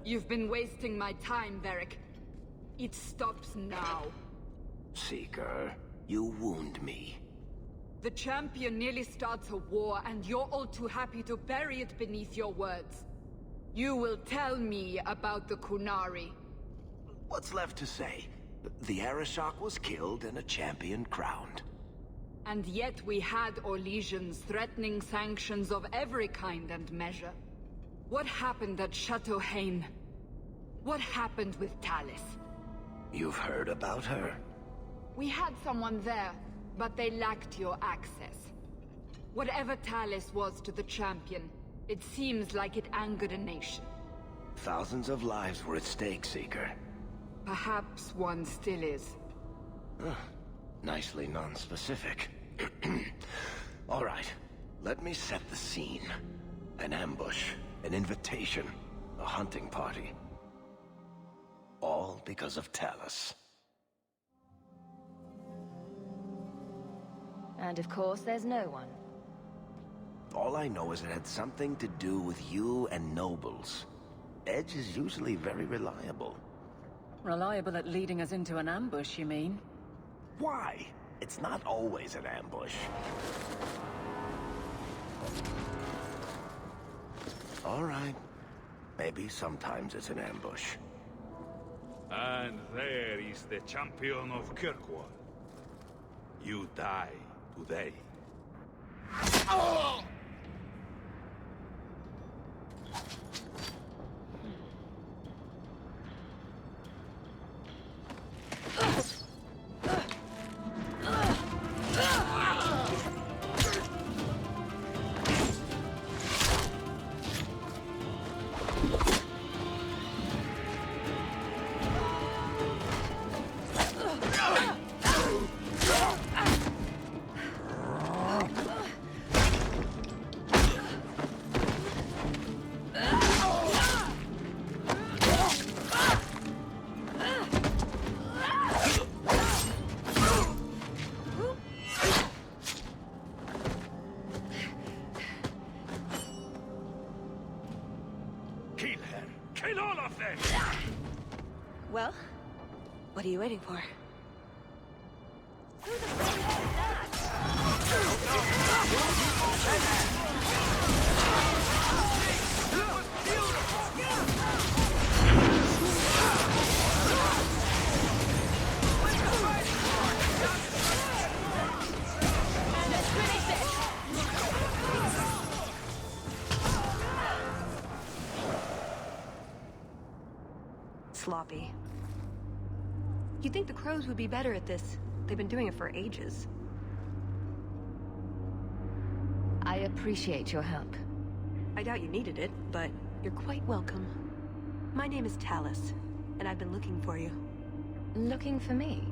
You've been wasting my time, Varric. It stops now. Seeker, you wound me. The champion nearly starts a war, and you're all too happy to bury it beneath your words. You will tell me about the Qunari. What's left to say? The Arishok was killed and a champion crowned. And yet we had Orlesians threatening sanctions of every kind and measure. What happened at Chateau Hain? What happened with Talis? You've heard about her? We had someone there, but they lacked your access. Whatever Talis was to the champion, it seems like it angered a nation. Thousands of lives were at stake, Seeker. Perhaps one still is. Nicely non-specific. All right, let me set the scene. An ambush, an invitation, a hunting party. All because of Talis. And of course, there's no one. All I know is it had something to do with you and nobles. Edge is usually very reliable. Reliable at leading us into an ambush, you mean? Why? It's not always an ambush. All right. Maybe sometimes it's an ambush. And there is the champion of Kirkwall. You die today. Oh! Kill her! Kill all of them! Well, what are you waiting for? Sloppy. You'd think the crows would be better at this. They've been doing it for ages. I appreciate your help. I doubt you needed it, but you're quite welcome. My name is Talis, and I've been looking for you. Looking for me?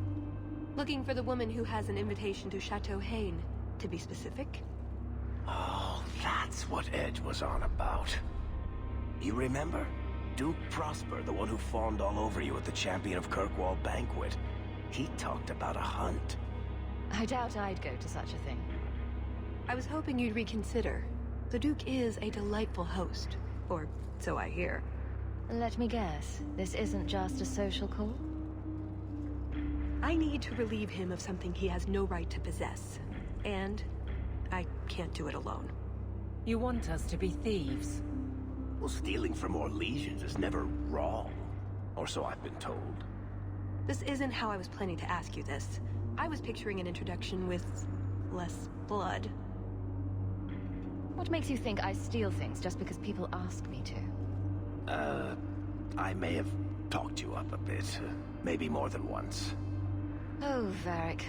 Looking for the woman who has an invitation to Chateau Hain, to be specific. Oh, that's what Edge was on about. You remember? Duke Prosper, the one who fawned all over you at the Champion of Kirkwall banquet. He talked about a hunt. I doubt I'd go to such a thing. I was hoping you'd reconsider. The Duke is a delightful host, or so I hear. Let me guess, this isn't just a social call? I need to relieve him of something he has no right to possess. And I can't do it alone. You want us to be thieves? Well, stealing from Orlesians is never wrong. Or so I've been told. This isn't how I was planning to ask you this. I was picturing an introduction with less blood. What makes you think I steal things just because people ask me to? I may have talked you up a bit. Maybe more than once. Oh, Varric.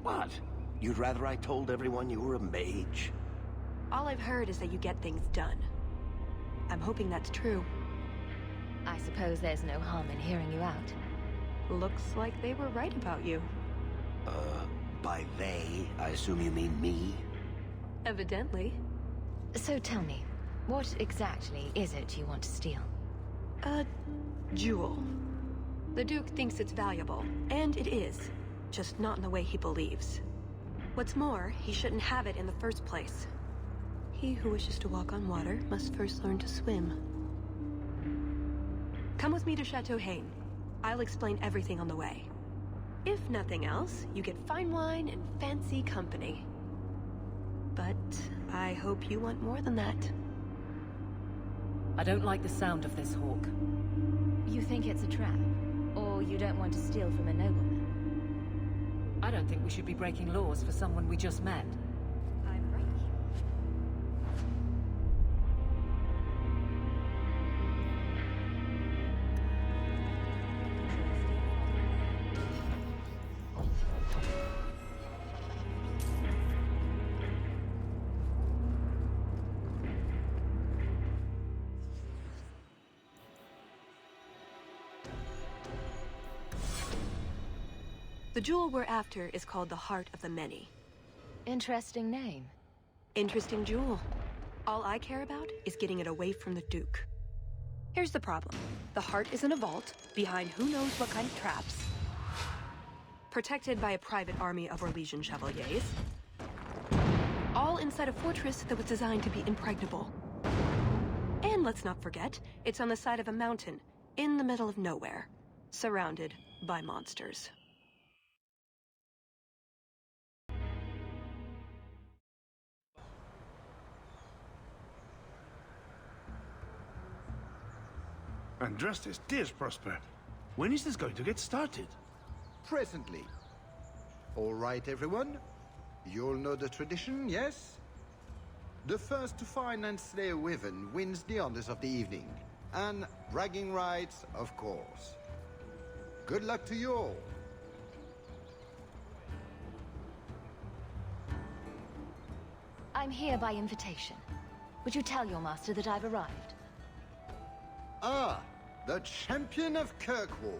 What? You'd rather I told everyone you were a mage? All I've heard is that you get things done. I'm hoping that's true. I suppose there's no harm in hearing you out. Looks like they were right about you. By they, I assume you mean me? Evidently. So tell me, what exactly is it you want to steal? A jewel. The Duke thinks it's valuable, and it is. Just not in the way he believes. What's more, he shouldn't have it in the first place. He who wishes to walk on water must first learn to swim. Come with me to Chateau Haine. I'll explain everything on the way. If nothing else, you get fine wine and fancy company. But I hope you want more than that. I don't like the sound of this, Hawk. You think it's a trap? Or you don't want to steal from a nobleman? I don't think we should be breaking laws for someone we just met. I'm right. The jewel we're after is called the Heart of the Many. Interesting name. Interesting jewel. All I care about is getting it away from the Duke. Here's the problem. The heart is in a vault, behind who knows what kind of traps. Protected by a private army of Orlesian chevaliers. All inside a fortress that was designed to be impregnable. And let's not forget, it's on the side of a mountain, in the middle of nowhere, surrounded by monsters. Andrastes, dear Prosper, when is this going to get started? Presently. All right, everyone. You'll know the tradition, yes? The first to find and slay a wyvern wins the honors of the evening. And bragging rights, of course. Good luck to you all. I'm here by invitation. Would you tell your master that I've arrived? Ah, the champion of Kirkwall.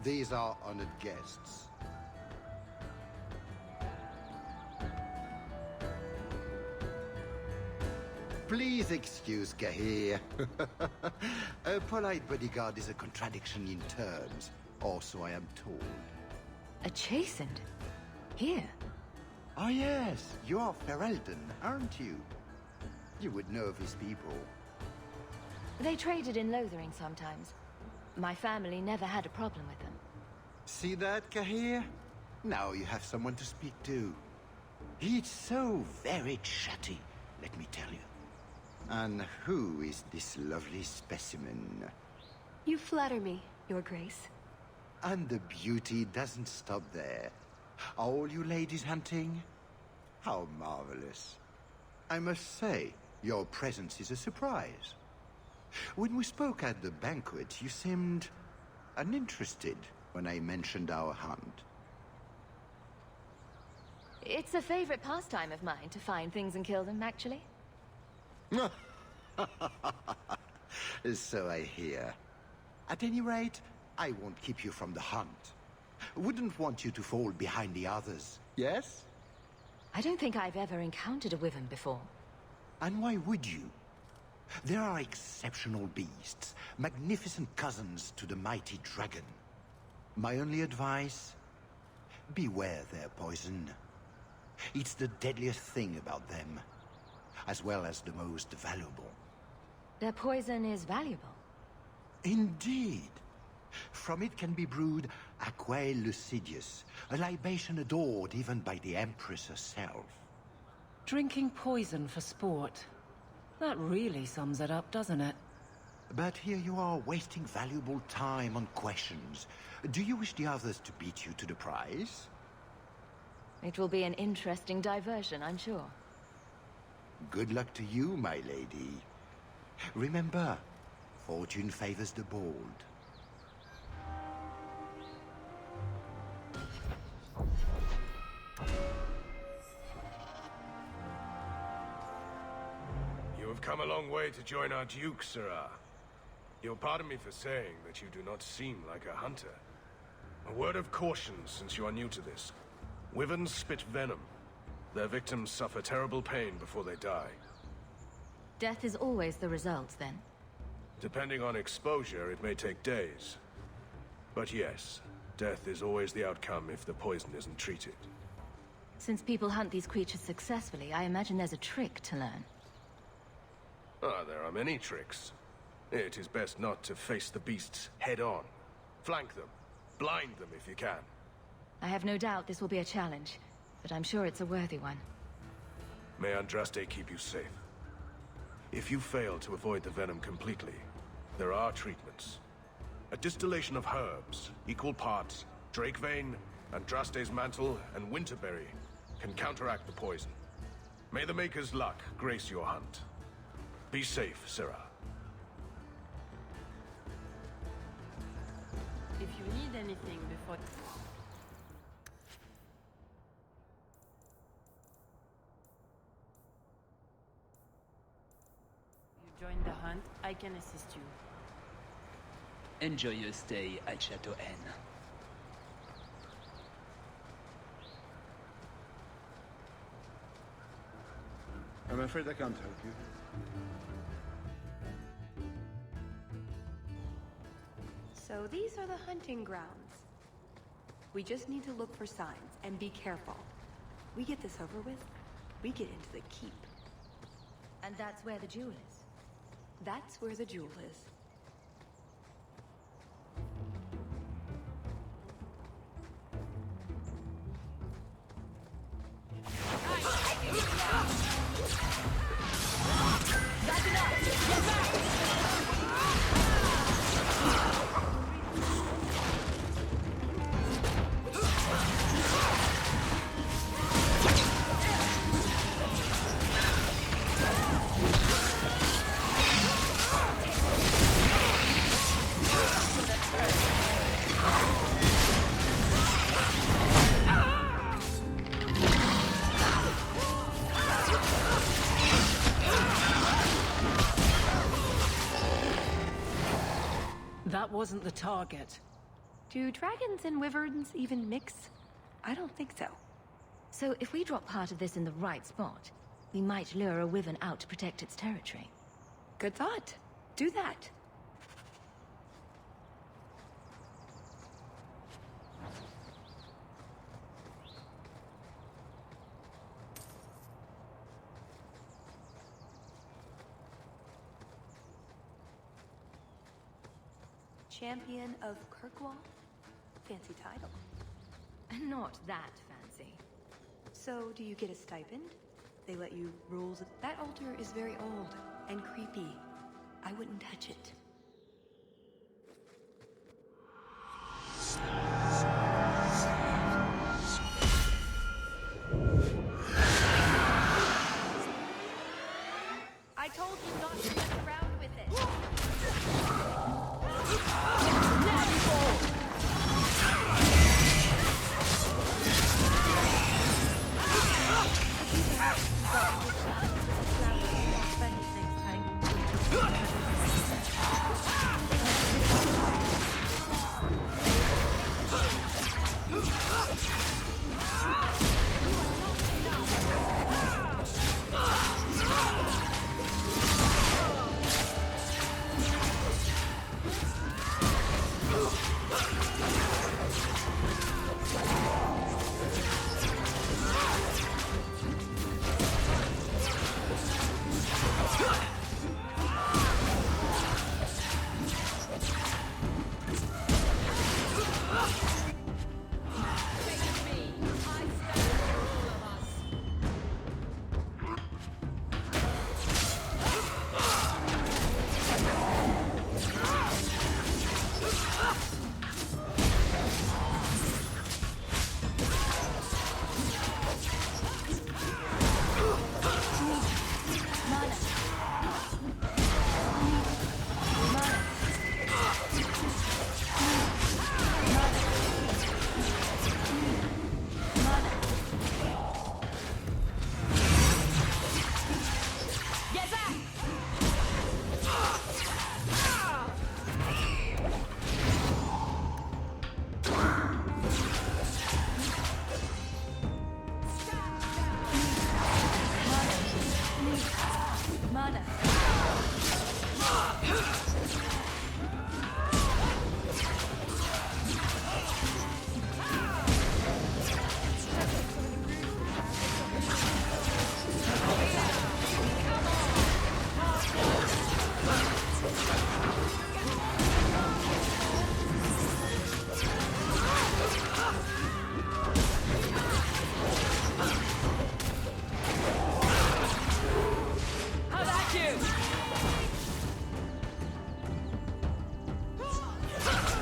These are honored guests. Please excuse Cahir. A polite bodyguard is a contradiction in terms, or so I am told. A chastened? Here? Ah yes, you are Ferelden, aren't you? You would know of his people. They traded in Lothering sometimes. My family never had a problem with them. See that, Cahir? Now you have someone to speak to. He's so very chatty, let me tell you. And who is this lovely specimen? You flatter me, Your Grace. And the beauty doesn't stop there. Are all you ladies hunting? How marvelous. I must say, your presence is a surprise. When we spoke at the banquet, you seemed uninterested when I mentioned our hunt. It's a favorite pastime of mine to find things and kill them, actually. So I hear. At any rate, I won't keep you from the hunt. Wouldn't want you to fall behind the others, yes? I don't think I've ever encountered a wyvern before. And why would you? There are exceptional beasts, magnificent cousins to the mighty dragon. My only advice? Beware their poison. It's the deadliest thing about them, as well as the most valuable. Their poison is valuable. Indeed. From it can be brewed Aquae Lucidius, a libation adored even by the Empress herself. Drinking poison for sport. That really sums it up, doesn't it? But here you are wasting valuable time on questions. Do you wish the others to beat you to the prize? It will be an interesting diversion, I'm sure. Good luck to you, my lady. Remember, fortune favors the bold. You have come a long way to join our Duke, Sirrah. You'll pardon me for saying that you do not seem like a hunter. A word of caution, since you are new to this. Wyverns spit venom. Their victims suffer terrible pain before they die. Death is always the result, then? Depending on exposure, it may take days. But yes, death is always the outcome if the poison isn't treated. Since people hunt these creatures successfully, I imagine there's a trick to learn. Ah, there are many tricks. It is best not to face the beasts head-on. Flank them. Blind them if you can. I have no doubt this will be a challenge, but I'm sure it's a worthy one. May Andraste keep you safe. If you fail to avoid the venom completely, there are treatments. A distillation of herbs, equal parts, Drakevein, Andraste's mantle, and winterberry can counteract the poison. May the Maker's luck grace your hunt. Be safe, Syrah. If you need anything before... you join the hunt, I can assist you. Enjoy your stay at Chateau N. I'm afraid I can't help you. So these are the hunting grounds. We just need to look for signs and be careful. We get this over with, we get into the keep. And that's where the jewel is. That's where the jewel is. That wasn't the target. Do dragons and wyverns even mix? I don't think so. So if we drop part of this in the right spot, we might lure a wyvern out to protect its territory. Good thought. Do that. Champion of Kirkwall? Fancy title. Not that fancy. So, do you get a stipend? They let you rule the... That altar is very old and creepy. I wouldn't touch it. I told you not to mess around with it.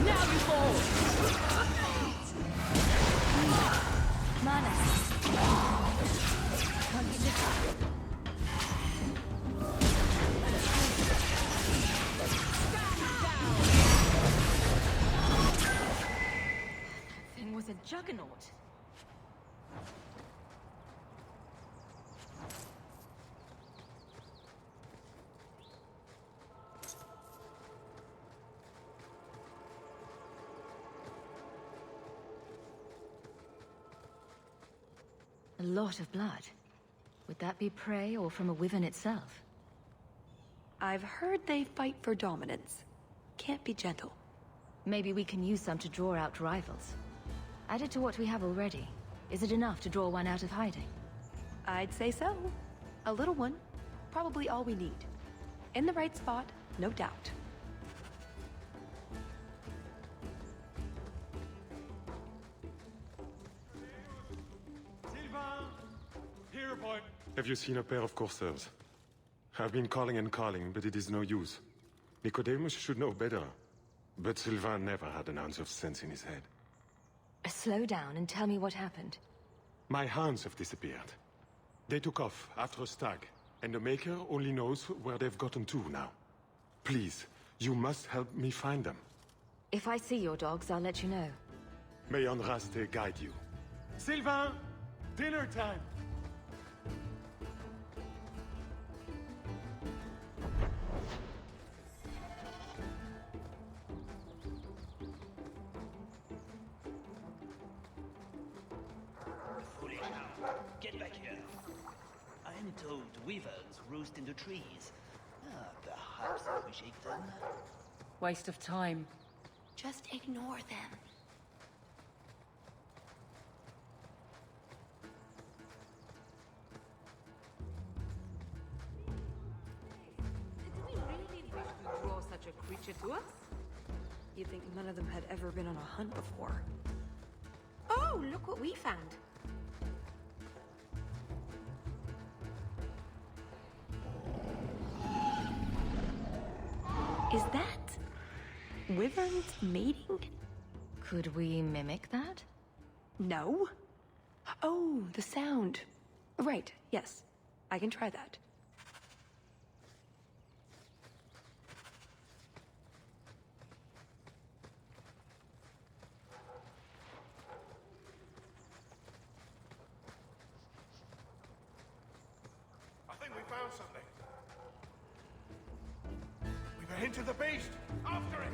Now you fall! Mana. Can't get this up. That thing was a juggernaut. A lot of blood. Would that be prey or from a wyvern itself? I've heard they fight for dominance. Can't be gentle. Maybe we can use some to draw out rivals. Added to what we have already, is it enough to draw one out of hiding? I'd say so. A little one. Probably all we need. In the right spot, no doubt. Here, boy. Have you seen a pair of coursers? I've been calling and calling, but it is no use. Nicodemus should know better. But Sylvain never had an ounce of sense in his head. Slow down and tell me what happened. My hounds have disappeared. They took off after a stag, and the Maker only knows where they've gotten to now. Please, you must help me find them. If I see your dogs, I'll let you know. May Andraste guide you. Sylvain! Dinner time! Get back here. I am told weavers roost in the trees. Perhaps we shake them. Waste of time. Just ignore them. Did we really wish to draw such a creature to us? You'd think none of them had ever been on a hunt before. Oh, look what we found. Is that wyverns mating? Could we mimic that? No. Oh, the sound. Right, yes. I can try that. I think we found something. We've a hint of the beast. After it!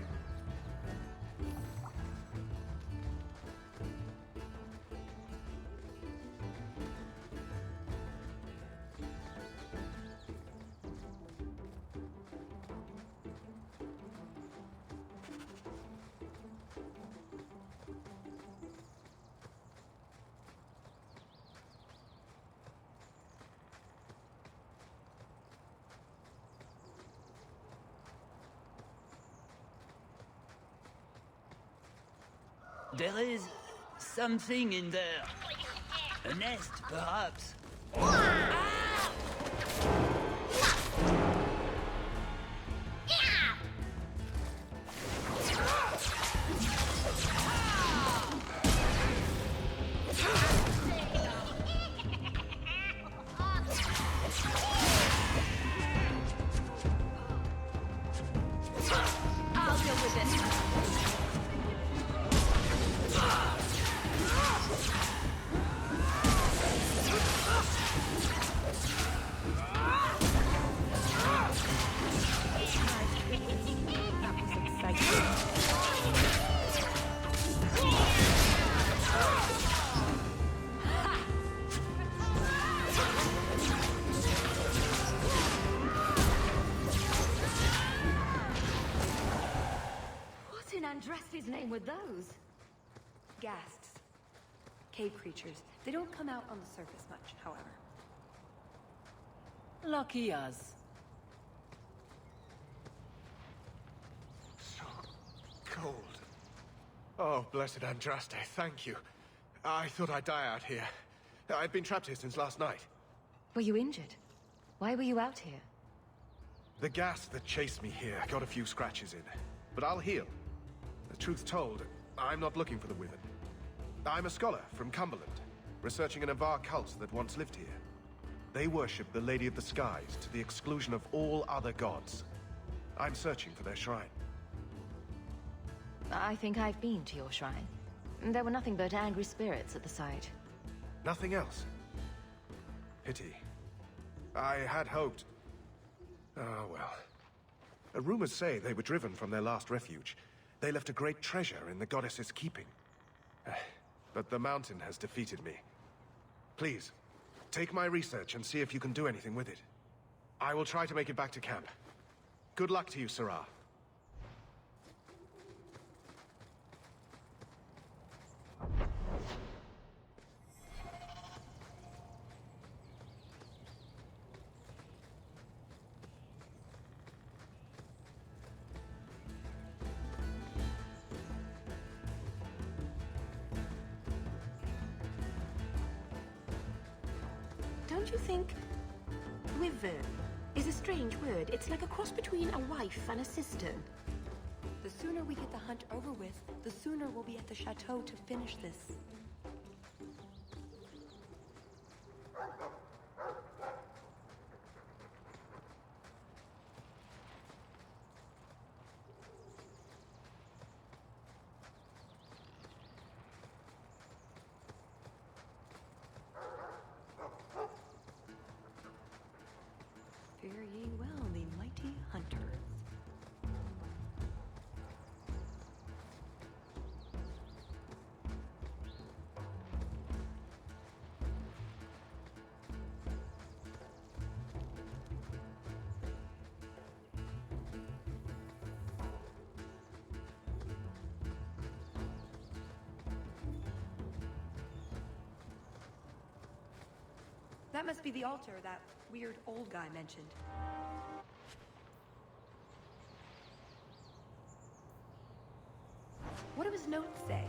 There is something in there. A nest, perhaps. I'll deal with it. What in Andraste's name were those? Ghasts. Cave creatures. They don't come out on the surface much, however. Lucky us. So cold. Oh, blessed Andraste, thank you. I thought I'd die out here. I've been trapped here since last night. Were you injured? Why were you out here? The gas that chased me here got a few scratches in, but I'll heal. The truth told, I'm not looking for the Wyvern. I'm a scholar from Cumberland, researching an Avar cult that once lived here. They worship the Lady of the Skies to the exclusion of all other gods. I'm searching for their shrine. I think I've been to your shrine. There were nothing but angry spirits at the site. Nothing else? Pity. I had hoped... Ah, well. Rumors say they were driven from their last refuge. They left a great treasure in the goddess's keeping. But the mountain has defeated me. Please, take my research and see if you can do anything with it. I will try to make it back to camp. Good luck to you, Sarah. Don't you think... Wyvern is a strange word. It's like a cross between a wife and a sister. The sooner we get the hunt over with, the sooner we'll be at the chateau to finish this. Fare ye well, the mighty hunters. That must be the altar that weird old guy mentioned. What do his notes say?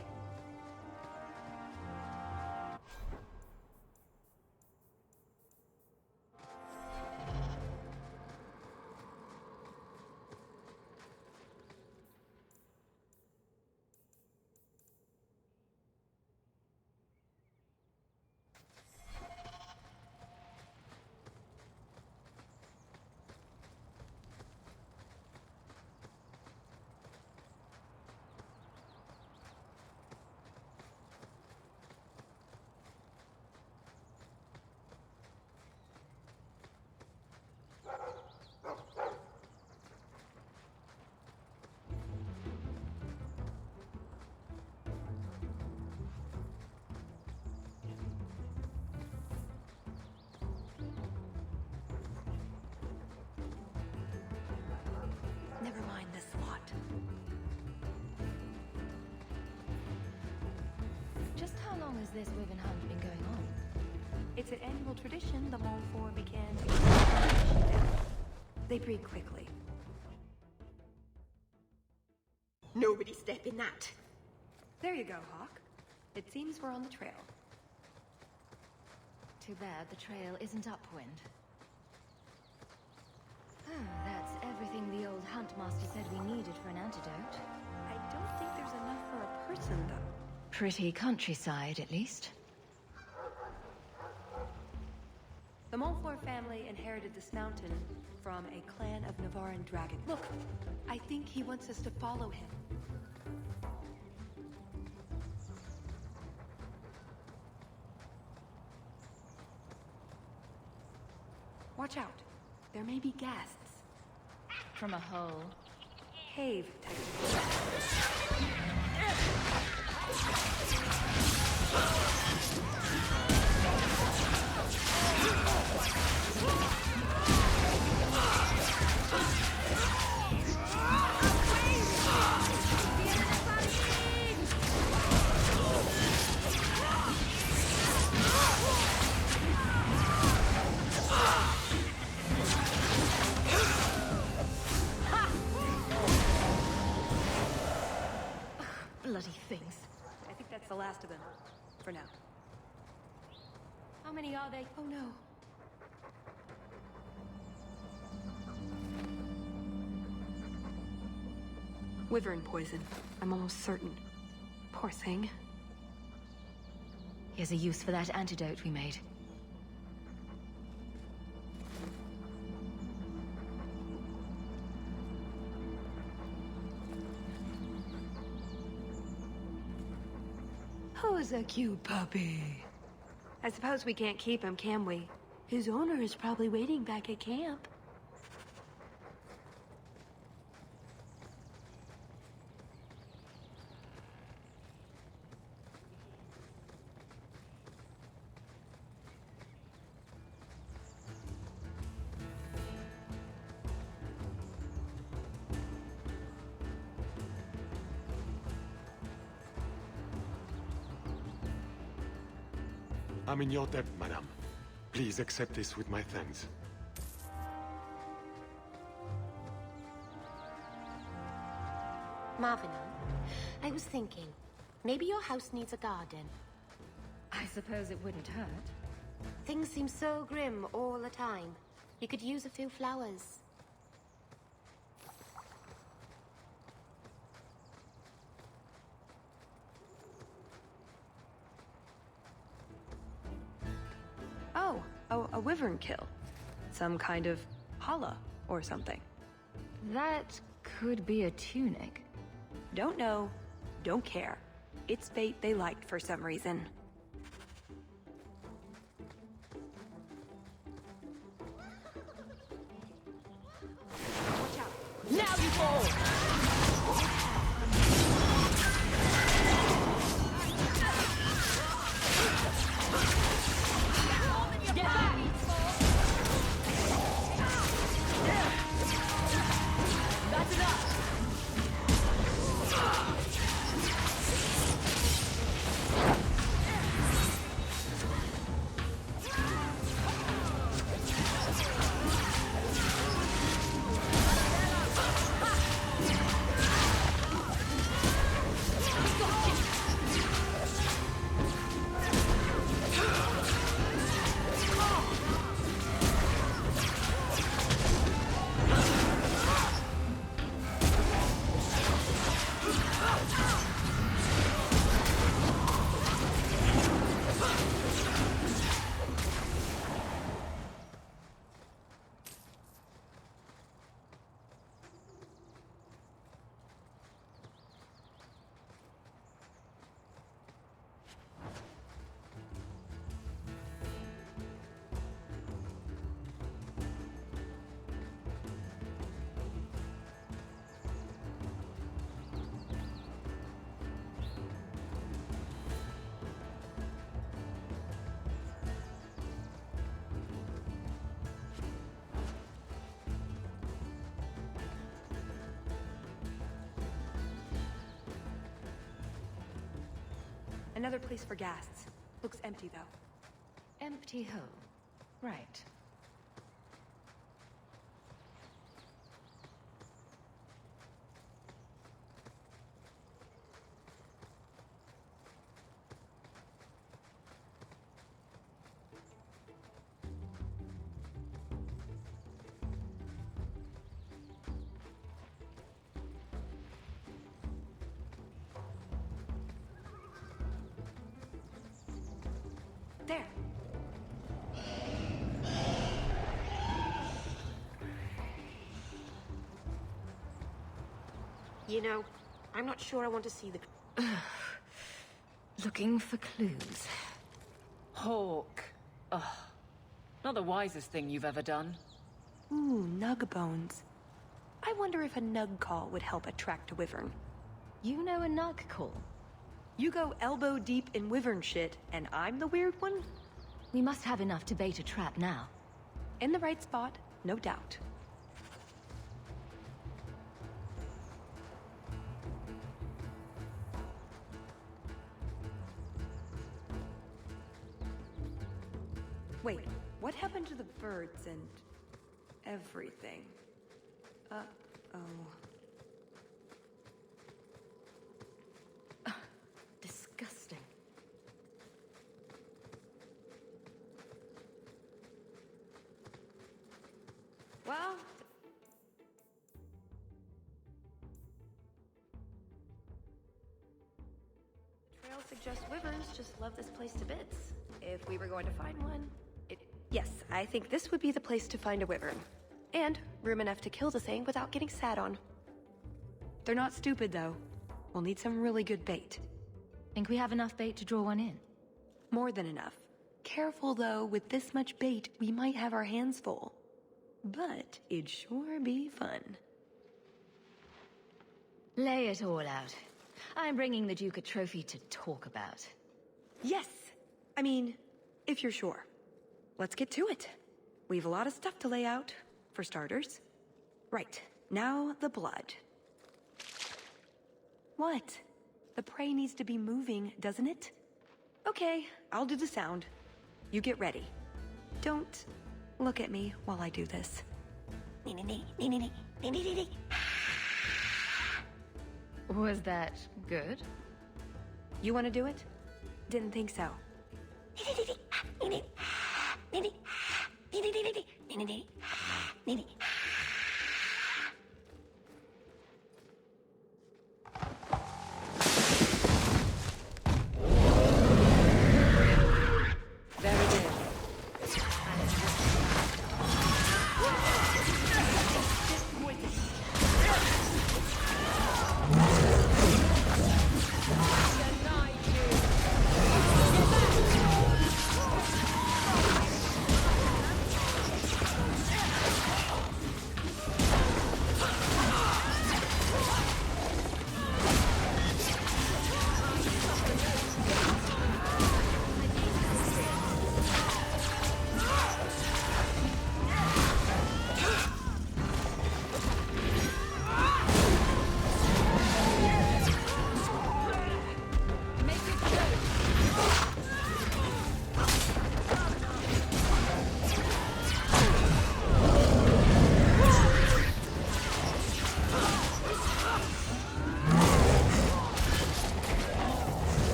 Never mind this lot. Just how long has this Wyvern hunt been going on? It's an annual tradition the Montfort began. They breed quickly. Nobody step in that. There you go, Hawk. It seems we're on the trail. Too bad the trail isn't upwind. Oh, that's everything the old huntmaster said we needed for an antidote. I don't think there's enough for a person, though. Pretty countryside, at least. The Montfort family inherited this mountain from a clan of Navaran dragons. Look, I think he wants us to follow him. Watch out. There may be guests. From a hole. Cave, technically. Bloody things. I think that's the last of them. For now. How many are they? Oh no. Wyvern poison. I'm almost certain. Poor thing. Here's a use for that antidote we made. Who's a cute puppy? I suppose we can't keep him, can we? His owner is probably waiting back at camp. I'm in your debt, madame. Please accept this with my thanks. Marvin, I was thinking, maybe your house needs a garden. I suppose it wouldn't hurt. Things seem so grim all the time. You could use a few flowers. Oh, a wyvern kill. Some kind of holla or something. That could be a tunic. Don't know, don't care. It's fate they liked for some reason. Watch out. Now you fall! Get back! That's enough! Another place for ghasts. Looks empty, though. Empty hole. Right. There. You know, I'm not sure I want to see the... Looking for clues. Hawk. Ugh. Not the wisest thing you've ever done. Ooh, nug bones. I wonder if a nug call would help attract a wyvern. You know a nug call? You go elbow deep in wyvern shit, and I'm the weird one? We must have enough to bait a trap now. In the right spot, no doubt. Wait, what happened to the birds and everything? Uh-oh. Disgusting. Well, I'll suggest wyverns just love this place to bits. If we were going to find one, yes, I think this would be the place to find a wyvern. And room enough to kill the thing without getting sat on. They're not stupid, though. We'll need some really good bait. Think we have enough bait to draw one in? More than enough. Careful, though, with this much bait, we might have our hands full. But it'd sure be fun. Lay it all out. I'm bringing the Duke a trophy to talk about. Yes! I mean, if you're sure. Let's get to it. We've a lot of stuff to lay out, for starters. Right, now the blood. What? The prey needs to be moving, doesn't it? Okay, I'll do the sound. You get ready. Don't look at me while I do this. Was that good? You want to do it? Didn't think so. There it is.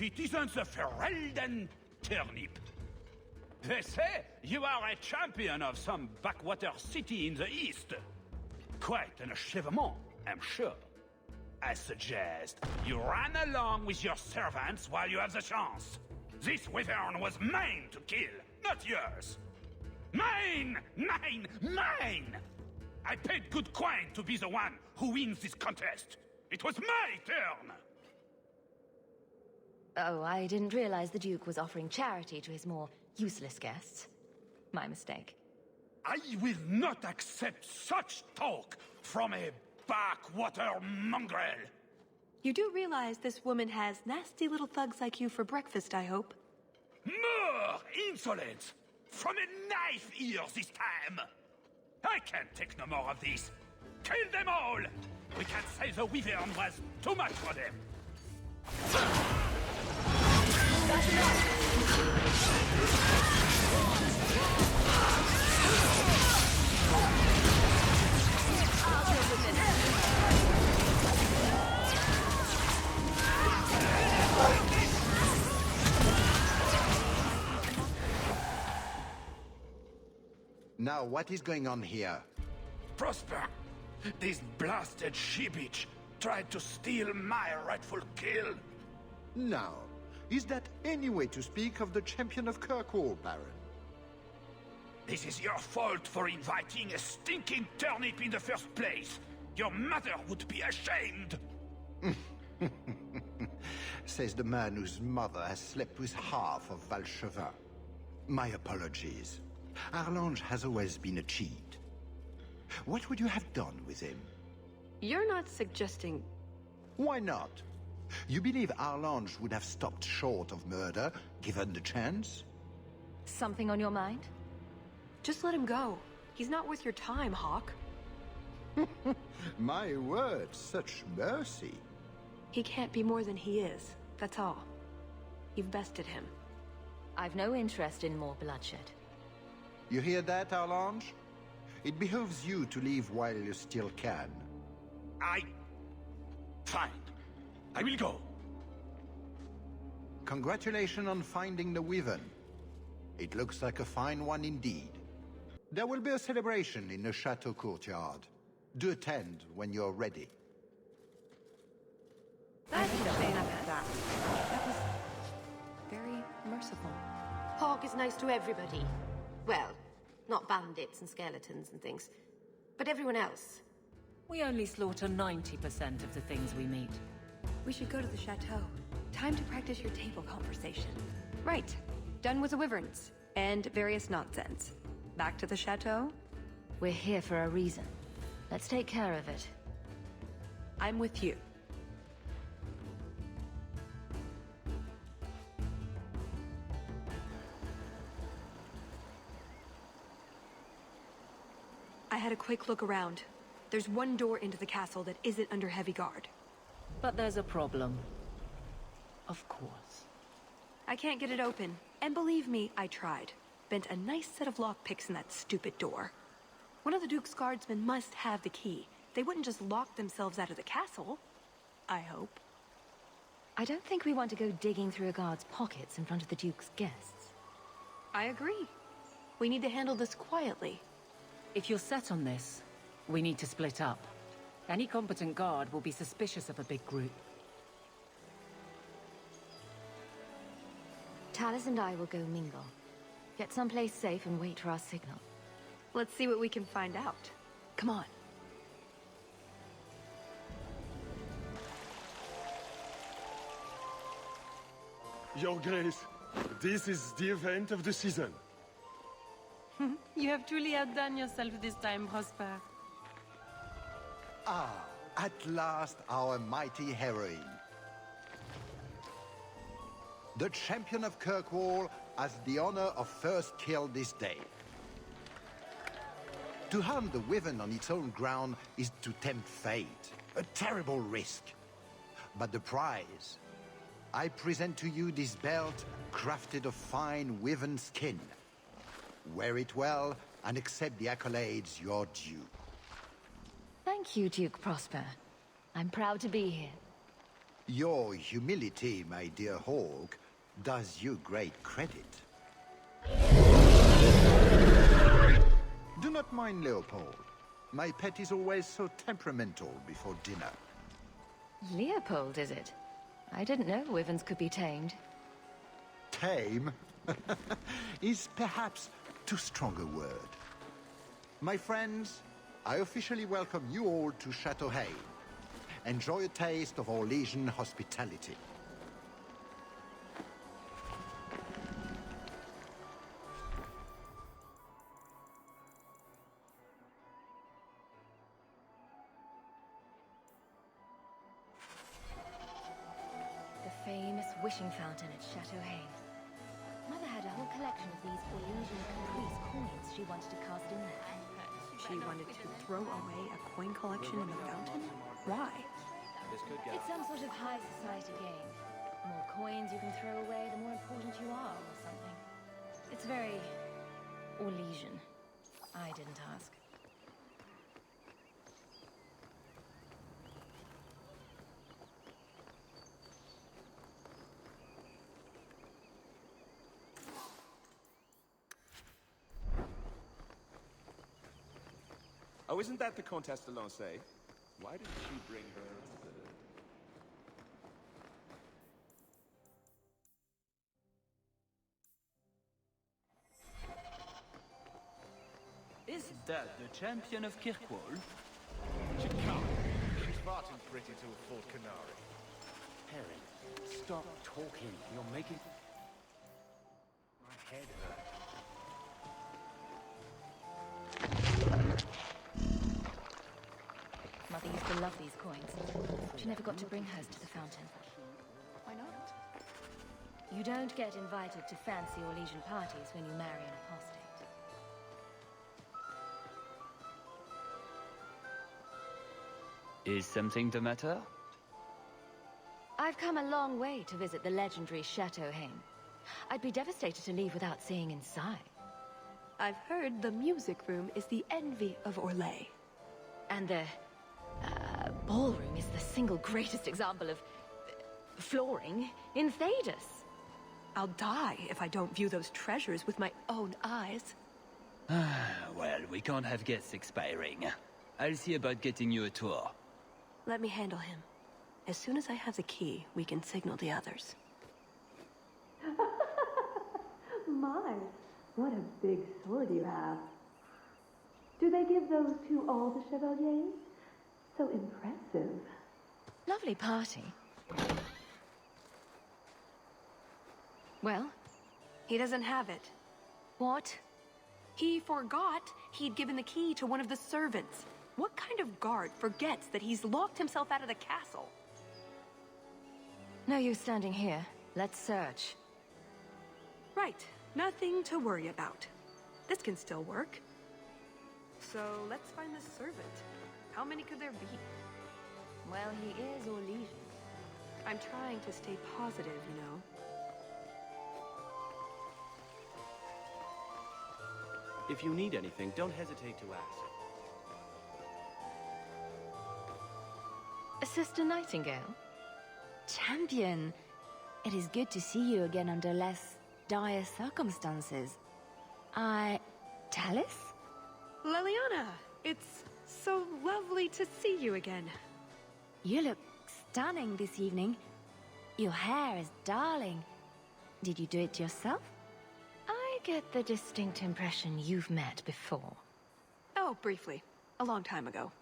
It isn't the Ferelden turnip. They say you are a champion of some backwater city in the east. Quite an achievement, I'm sure. I suggest you run along with your servants while you have the chance. This wyvern was mine to kill, not yours. Mine! Mine! Mine! I paid good coin to be the one who wins this contest. It was my turn! Oh, I didn't realize the Duke was offering charity to his more useless guests. My mistake. I will not accept such talk from a backwater mongrel! You do realize this woman has nasty little thugs like you for breakfast, I hope? More insolence! From a knife ear this time! I can't take no more of this. Kill them all! We can't say the wyvern was too much for them. Now, what is going on here? Prosper, this blasted she-bitch tried to steal my rightful kill. Now, is that any way to speak of the champion of Kirkwall, Baron? This is your fault for inviting a stinking turnip in the first place. Your mother would be ashamed. Says the man whose mother has slept with half of Valchevin. My apologies. Arlange has always been a cheat. What would you have done with him? You're not suggesting... Why not? You believe Arlange would have stopped short of murder, given the chance? Something on your mind? Just let him go. He's not worth your time, Hawk. My word, such mercy. He can't be more than he is, that's all. You've bested him. I've no interest in more bloodshed. You hear that, Arlange? It behooves you to leave while you still can. Fine. I will go. Congratulations on finding the Wyvern. It looks like a fine one indeed. There will be a celebration in the chateau courtyard. Do attend when you're ready. That was very merciful. Hawk is nice to everybody. Well, not bandits and skeletons and things, but everyone else. We only slaughter 90% of the things we meet. We should go to the chateau. Time to practice your table conversation. Right. Done with the wyverns and various nonsense. Back to the chateau? We're here for a reason. Let's take care of it. I'm with you. I had a quick look around. There's one door into the castle that isn't under heavy guard. But there's a problem. Of course. I can't get it open. And believe me, I tried. Bent a nice set of lockpicks in that stupid door. One of the Duke's guardsmen must have the key. They wouldn't just lock themselves out of the castle. I hope. I don't think we want to go digging through a guard's pockets in front of the Duke's guests. I agree. We need to handle this quietly. If you're set on this, we need to split up. Any competent guard will be suspicious of a big group. Talus and I will go mingle. Get someplace safe and wait for our signal. Let's see what we can find out. Come on. Your Grace, this is the event of the season. You have truly outdone yourself this time, Prosper. Ah, at last our mighty heroine. The champion of Kirkwall has the honor of first kill this day. To harm the Wyvern on its own ground is to tempt fate. A terrible risk. But the prize... I present to you this belt crafted of fine Wyvern skin. Wear it well and accept the accolades you're due. Thank you, Duke Prosper. I'm proud to be here. Your humility, my dear Hawk, does you great credit. Do not mind Leopold. My pet is always so temperamental before dinner. Leopold, is it? I didn't know wyverns could be tamed. Tame is perhaps too strong a word. My friends, I officially welcome you all to Chateau Hain. Enjoy a taste of our Legion hospitality. The famous wishing fountain at Chateau Hain. Mother had a whole collection of these Elysian Caprice coins she wanted to cast in there. She wanted to throw away a coin collection in the fountain? Why? It's some sort of high society game. The more coins you can throw away, the more important you are, or something. It's very... Orlesian. I didn't ask. Oh, isn't that the Comtesse de Lancey? Why didn't she bring her Is that the champion of Kirkwall? She can't. She's far too pretty to afford Canary. Harry, stop talking. You're making my head hurt. Mother used to love these coins. She never got to bring hers to the fountain. Why not? You don't get invited to fancy Orlesian parties when you marry an apostate. Is something the matter? I've come a long way to visit the legendary Chateau Hain. I'd be devastated to leave without seeing inside. I've heard the music room is the envy of Orlais. And the ballroom is the single greatest example of flooring in Thedas. I'll die if I don't view those treasures with my own eyes. Well, we can't have guests expiring. I'll see about getting you a tour. Let me handle him. As soon as I have the key, we can signal the others. My, what a big sword you have. Do they give those to all the Chevaliers? So impressive. Lovely party. Well? He doesn't have it. What? He forgot he'd given the key to one of the servants. What kind of guard forgets that he's locked himself out of the castle? No use standing here. Let's search. Right. Nothing to worry about. This can still work. So let's find the servant. How many could there be? Well, he is Orlesian. I'm trying to stay positive, you know. If you need anything, don't hesitate to ask. Sister Nightingale? Champion! It is good to see you again under less dire circumstances. Talus? Leliana! It's so lovely to see you again. You look stunning this evening. Your hair is darling. Did you do it yourself? I get the distinct impression you've met before. Oh, briefly. A long time ago.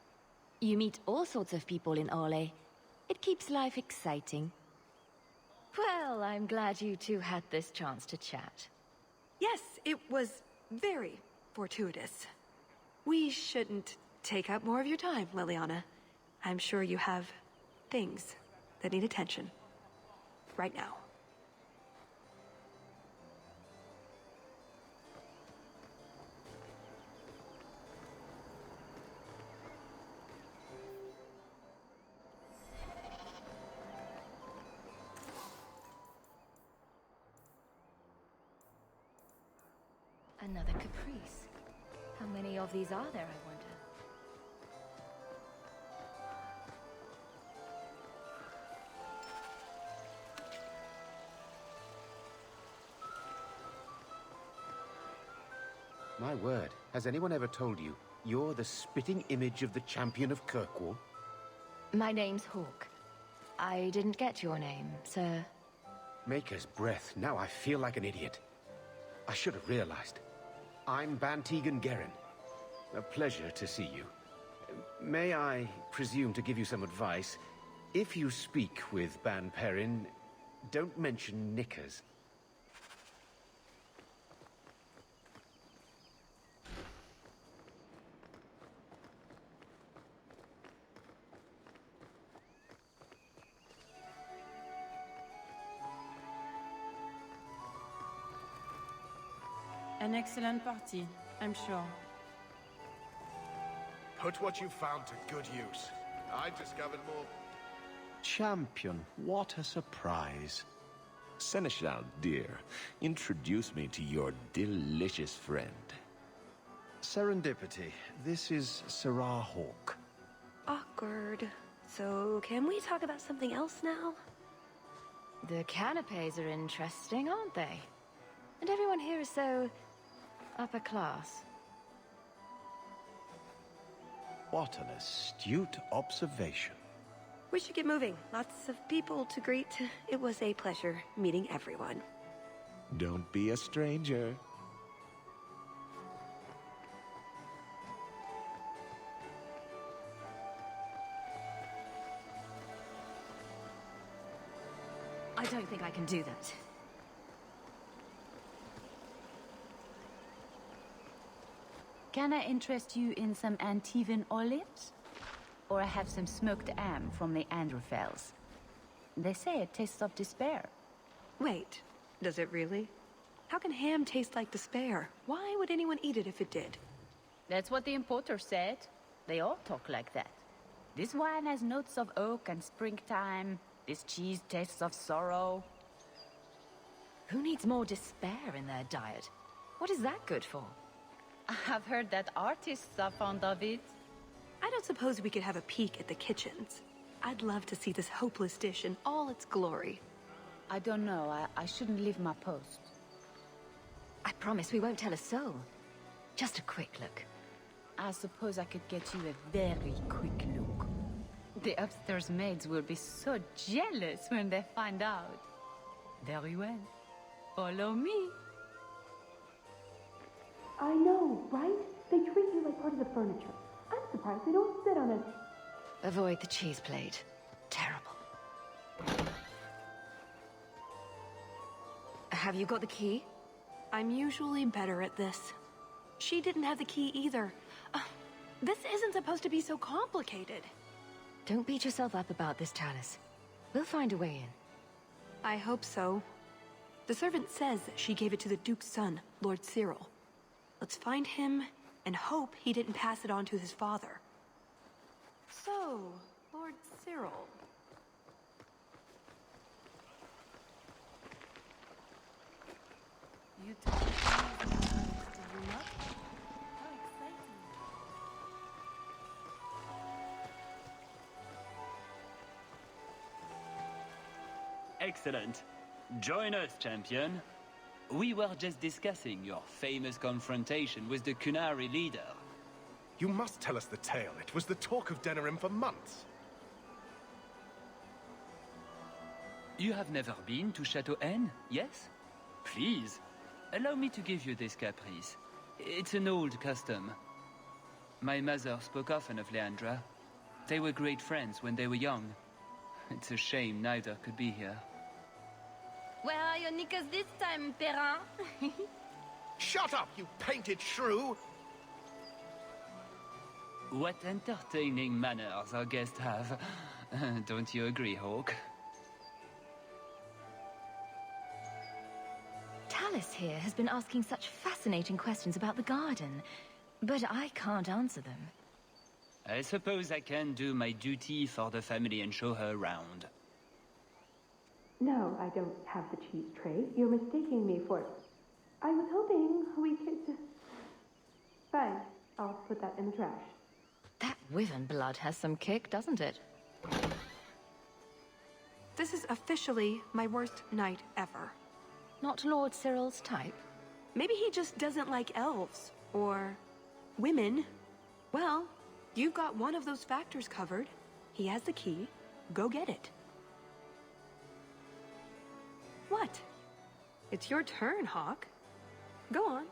You meet all sorts of people in Orlais. It keeps life exciting. Well, I'm glad you two had this chance to chat. Yes, it was very fortuitous. We shouldn't take up more of your time, Leliana. I'm sure you have things that need attention. Right now. Another caprice. How many of these are there, I wonder? My word, has anyone ever told you you're the spitting image of the champion of Kirkwall? My name's Hawke. I didn't get your name, sir. Maker's breath, now I feel like an idiot. I should have realized. I'm Bantegan Gerin. A pleasure to see you. May I presume to give you some advice? If you speak with Ban Perrin, don't mention knickers. An excellent party, I'm sure. Put what you found to good use. I discovered more. Champion, what a surprise. Seneschal, dear, introduce me to your delicious friend. Serendipity. This is Sirrah Hawke. Awkward. So, can we talk about something else now? The canapes are interesting, aren't they? And everyone here is so upper class. What an astute observation. We should get moving. Lots of people to greet. It was a pleasure meeting everyone. Don't be a stranger. I don't think I can do that. Can I interest you in some Antivan olives? Or I have some smoked ham from the Androfels. They say it tastes of despair. Wait, does it really? How can ham taste like despair? Why would anyone eat it if it did? That's what the importer said. They all talk like that. This wine has notes of oak and springtime. This cheese tastes of sorrow. Who needs more despair in their diet? What is that good for? I've heard that artists are fond of it. I don't suppose we could have a peek at the kitchens. I'd love to see this hopeless dish in all its glory. I don't know. I shouldn't leave my post. I promise we won't tell a soul. Just a quick look. I suppose I could get you a very quick look. The upstairs maids will be so jealous when they find out. Very well. Follow me. I know, right? They treat you like part of the furniture. I'm surprised they don't sit on it. Avoid the cheese plate. Terrible. Have you got the key? I'm usually better at this. She didn't have the key either. This isn't supposed to be so complicated. Don't beat yourself up about this, Talus. We'll find a way in. I hope so. The servant says she gave it to the Duke's son, Lord Cyril. Let's find him and hope he didn't pass it on to his father. So, Lord Cyril. You told me about Mr. Tolucc? How exciting. Excellent. Join us, champion. We were just discussing your famous confrontation with the Kunari leader. You must tell us the tale. It was the talk of Denerim for months. You have never been to Chateau N, yes? Please, allow me to give you this caprice. It's an old custom. My mother spoke often of Leandra. They were great friends when they were young. It's a shame neither could be here. Where are your knickers this time, Perrin? Shut up, you painted shrew! What entertaining manners our guests have. Don't you agree, Hawk? Talus here has been asking such fascinating questions about the garden, but I can't answer them. I suppose I can do my duty for the family and show her around. No, I don't have the cheese tray. You're mistaking me for... I was hoping we could... Fine, I'll put that in the trash. That Wyvern blood has some kick, doesn't it? This is officially my worst night ever. Not Lord Cyril's type? Maybe he just doesn't like elves. Or... women. Well, you've got one of those factors covered. He has the key. Go get it. What? It's your turn, Hawk. Go on.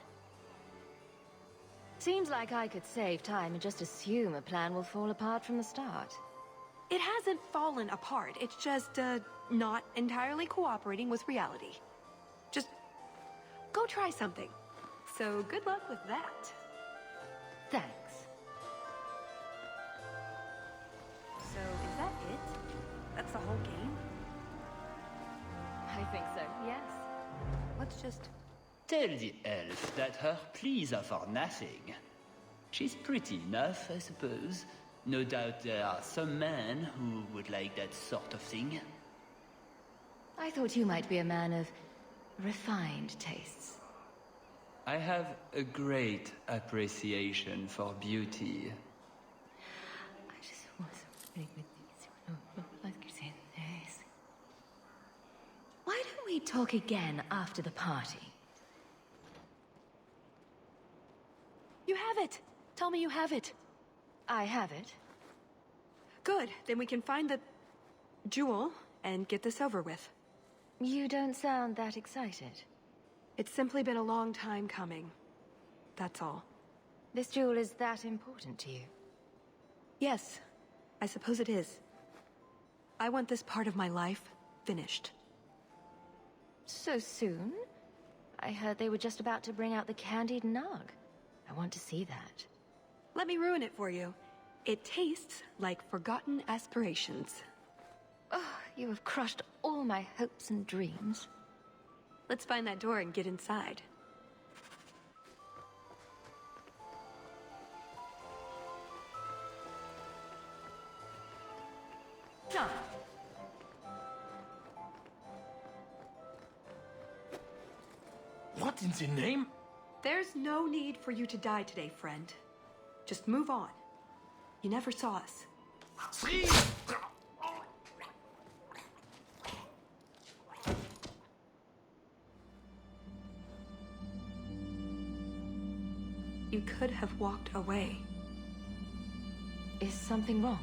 Seems like I could save time and just assume a plan will fall apart from the start. It hasn't fallen apart. It's just, not entirely cooperating with reality. Just go try something. So good luck with that. Thanks. So is that it? That's the whole game? I think so, yes. Let's just... Tell the elf that her pleas are for nothing. She's pretty enough, I suppose. No doubt there are some men who would like that sort of thing. I thought you might be a man of refined tastes. I have a great appreciation for beauty. I just wasn't with Why don't we talk again after the party? You have it! Tell me you have it. I have it. Good, then we can find the... jewel and get this over with. You don't sound that excited. It's simply been a long time coming. That's all. This jewel is that important to you? Yes, I suppose it is. I want this part of my life finished. So soon? I heard they were just about to bring out the candied nug. I want to see that. Let me ruin it for you. It tastes like forgotten aspirations. Oh, you have crushed all my hopes and dreams. Let's find that door and get inside. Jump. What in the name? There's no need for you to die today, friend. Just move on. You never saw us. You could have walked away. Is something wrong?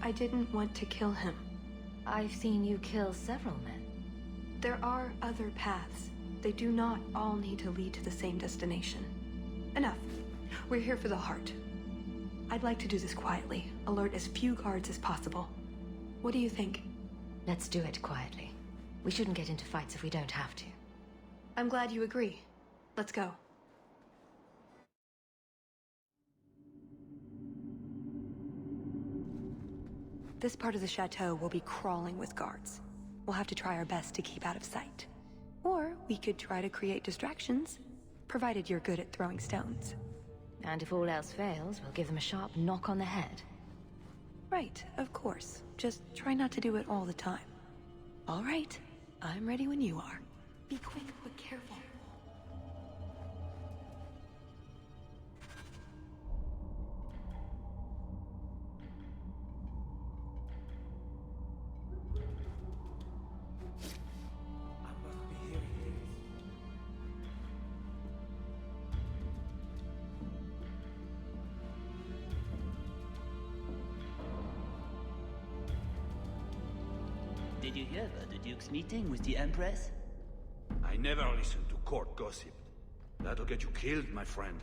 I didn't want to kill him. I've seen you kill several men. There are other paths. They do not all need to lead to the same destination. Enough. We're here for the heart. I'd like to do this quietly. Alert as few guards as possible. What do you think? Let's do it quietly. We shouldn't get into fights if we don't have to. I'm glad you agree. Let's go. This part of the chateau will be crawling with guards. We'll have to try our best to keep out of sight. Or we could try to create distractions, provided you're good at throwing stones. And if all else fails, we'll give them a sharp knock on the head. Right, of course. Just try not to do it all the time. All right, I'm ready when you are. Be quick, but careful. Did you hear about the Duke's meeting with the Empress? I never listen to court gossip. That'll get you killed, my friend.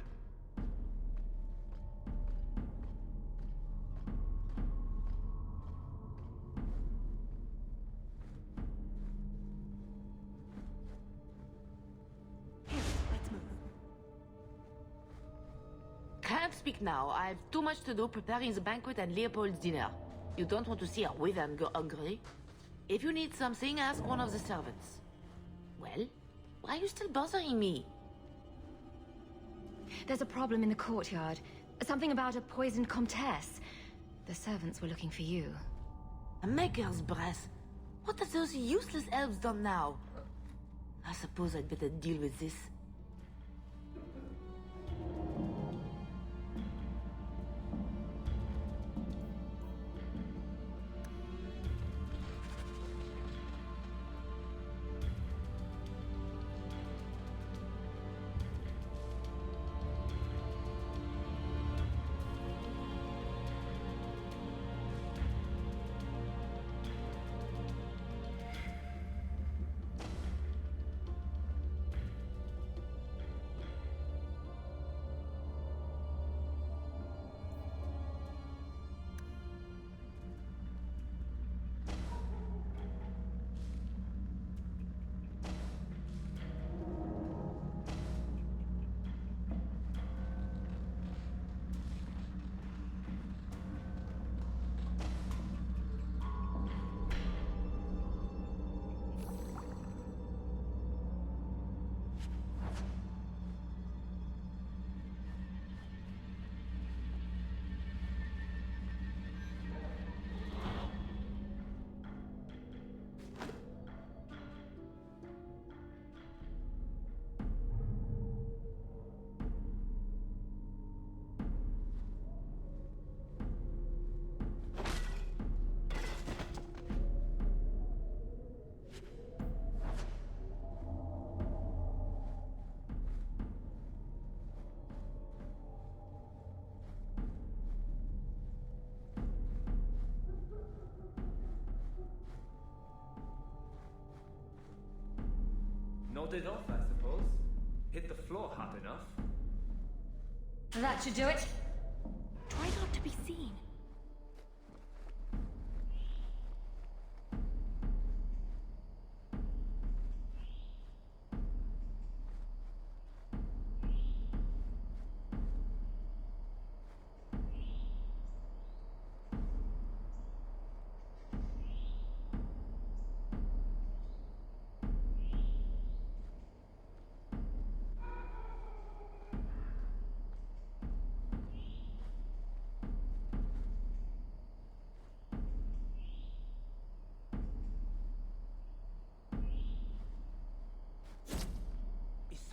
Can't speak now. I have too much to do preparing the banquet and Leopold's dinner. You don't want to see a wyvern go hungry. If you need something, ask one of the servants. Well, why are you still bothering me? There's a problem in the courtyard. Something about a poisoned comtesse. The servants were looking for you. A maker's breath. What have those useless elves done now? I suppose I'd better deal with this. Nodded off, I suppose. Hit the floor hard enough. That should do it. Try not to be seen.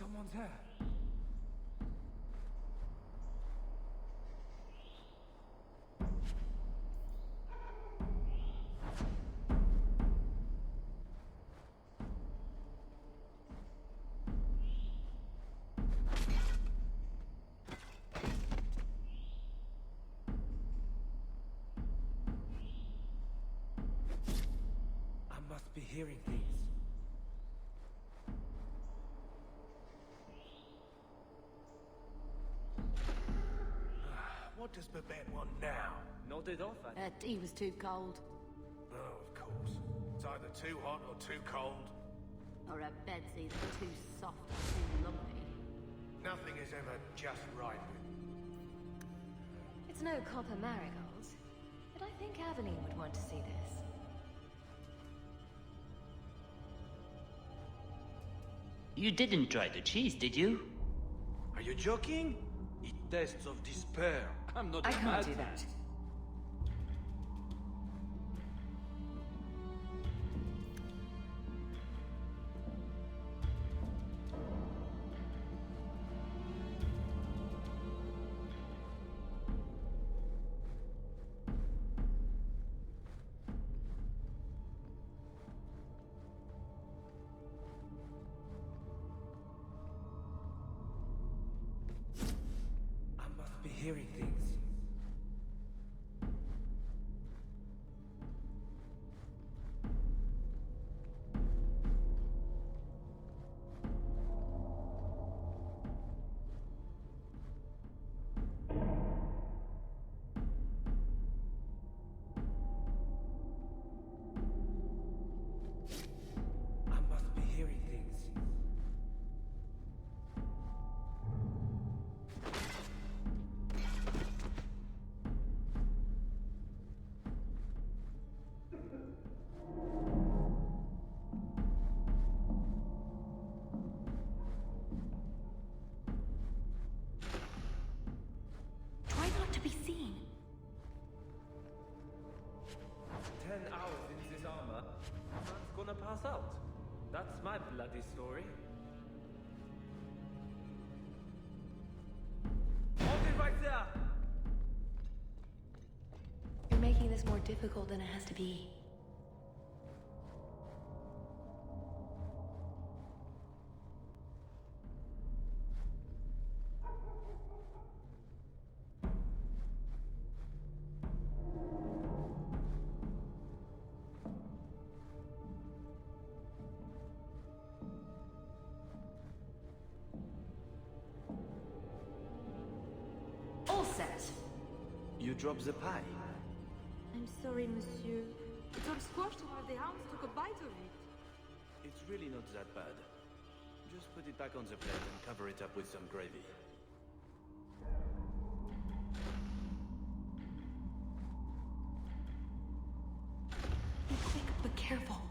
Someone's there. I must be hearing things. What does Babette want now? Nodded off at Her tea was too cold. Oh, of course. It's either too hot or too cold. Or her bed's either too soft or too lumpy. Nothing is ever just right with It's no copper marigolds, but I think Aveline would want to see this. You didn't try the cheese, did you? Are you joking? It tastes of despair. I'm not I a can't do madman. that. I must be hearing things. I must be hearing things. Try not to be seen. 10 hours in this armor, man's gonna pass out. That's my bloody story. Hold it right there! You're making this more difficult than it has to be. All set. You dropped the pie. I'm sorry, monsieur. It's all squashed while the hounds took a bite of it. It's really not that bad. Just put it back on the plate and cover it up with some gravy. Be quick, but careful.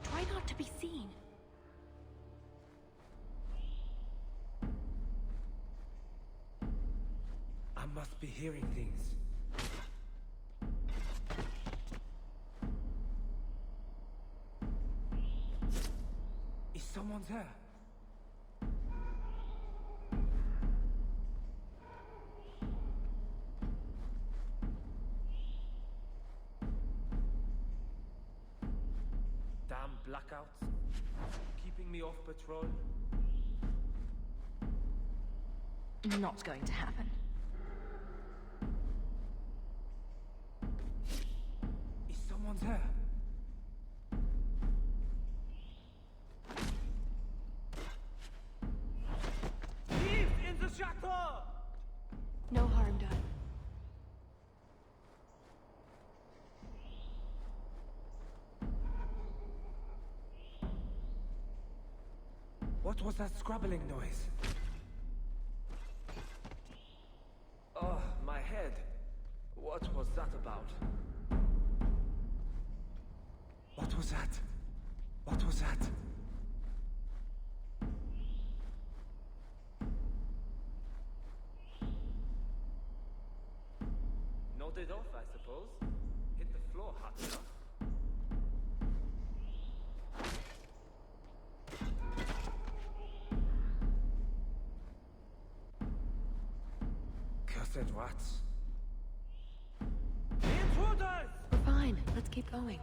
Try not to be seen. I must be hearing things. Is someone there? Damn blackouts. Keeping me off patrol. Not going to happen. Is someone there? Thieves in the chateau! No harm done. What was that scrabbling noise? Oh, that about? What was that? What was that? Nodded off, I suppose. Hit the floor hard enough. Cursed rats. The intruders! We're fine. Let's keep going.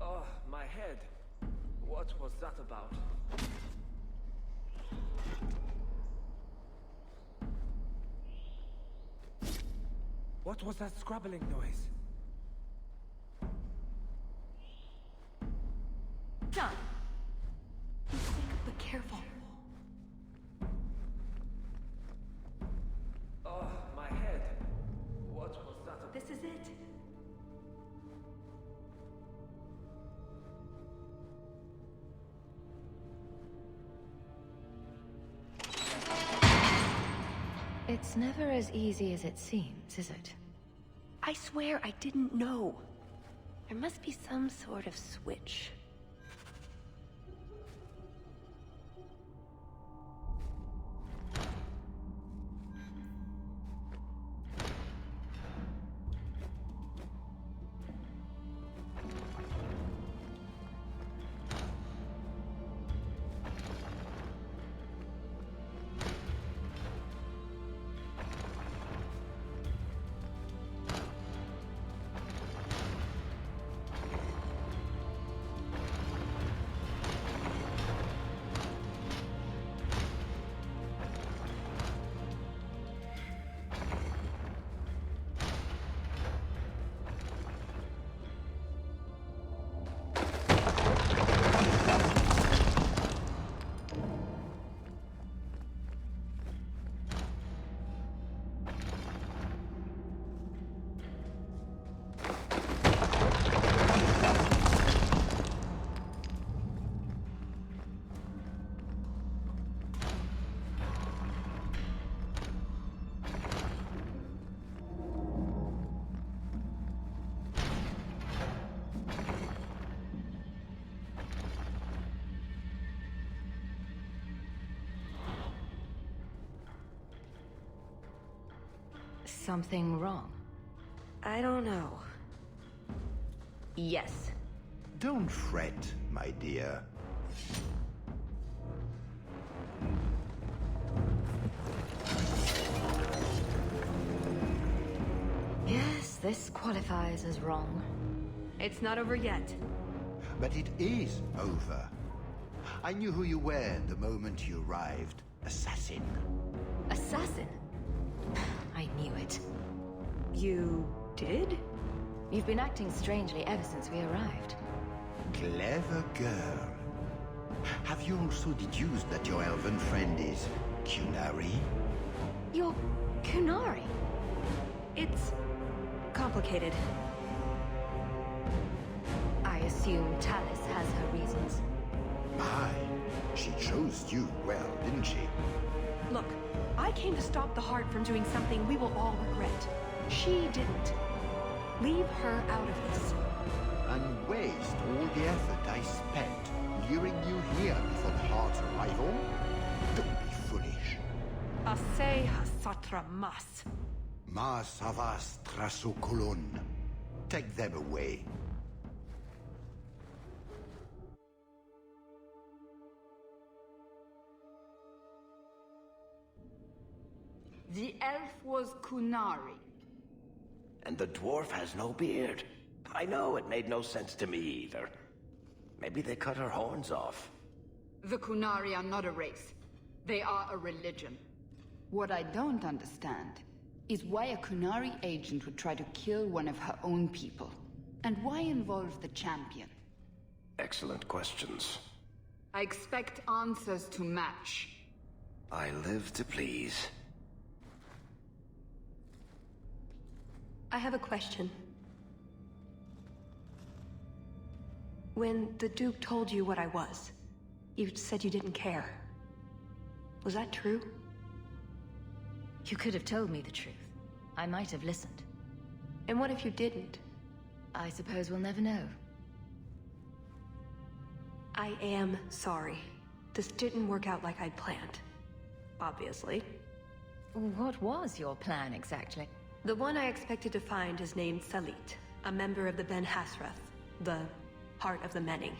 Oh, my head. What was that about? What was that scrabbling noise? Done. Be quick, but careful. Oh, my head. What was that about? This is it. It's never as easy as it seems, is it? I swear I didn't know. There must be some sort of switch. Something wrong? I don't know. Yes. Don't fret, my dear. Yes, this qualifies as wrong. It's not over yet. But it is over. I knew who you were the moment you arrived. Assassin. Assassin? I knew it. You did? You've been acting strangely ever since we arrived. Clever girl. Have you also deduced that your elven friend is Kunari? You're Kunari? It's complicated. I assume Talus has her reasons. My, she chose you well, didn't she? Look, I came to stop the Heart from doing something we will all regret. She didn't. Leave her out of this. And waste all the effort I spent luring you here before the Heart's arrival? Don't be foolish. Assez hasatra mas. Mas havas trasokolon. Take them away. The elf was Kunari. And the dwarf has no beard. I know, it made no sense to me either. Maybe they cut her horns off. The Kunari are not a race. They are a religion. What I don't understand is why a Kunari agent would try to kill one of her own people. And why involve the champion? Excellent questions. I expect answers to match. I live to please. I have a question. When the Duke told you what I was, you said you didn't care. Was that true? You could have told me the truth. I might have listened. And what if you didn't? I suppose we'll never know. I am sorry. This didn't work out like I'd planned. Obviously. What was your plan exactly? The one I expected to find is named Salit, a member of the Ben Hasrath, the Heart of the Many.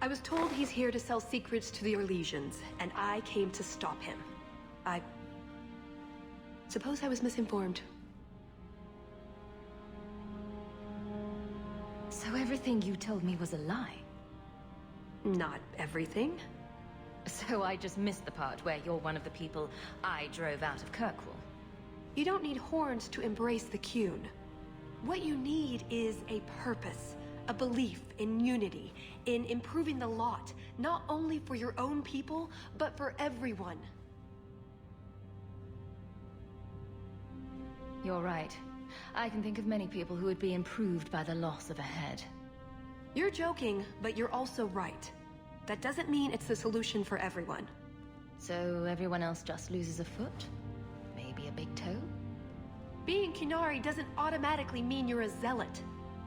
I was told he's here to sell secrets to the Orlesians, and I came to stop him. I suppose I was misinformed. So everything you told me was a lie? Not everything. So I just missed the part where you're one of the people I drove out of Kirkwall. You don't need horns to embrace the Qun. What you need is a purpose, a belief in unity, in improving the lot, not only for your own people, but for everyone. You're right. I can think of many people who would be improved by the loss of a head. You're joking, but you're also right. That doesn't mean it's the solution for everyone. So everyone else just loses a foot? Maybe a big toe? Being Qunari doesn't automatically mean you're a zealot.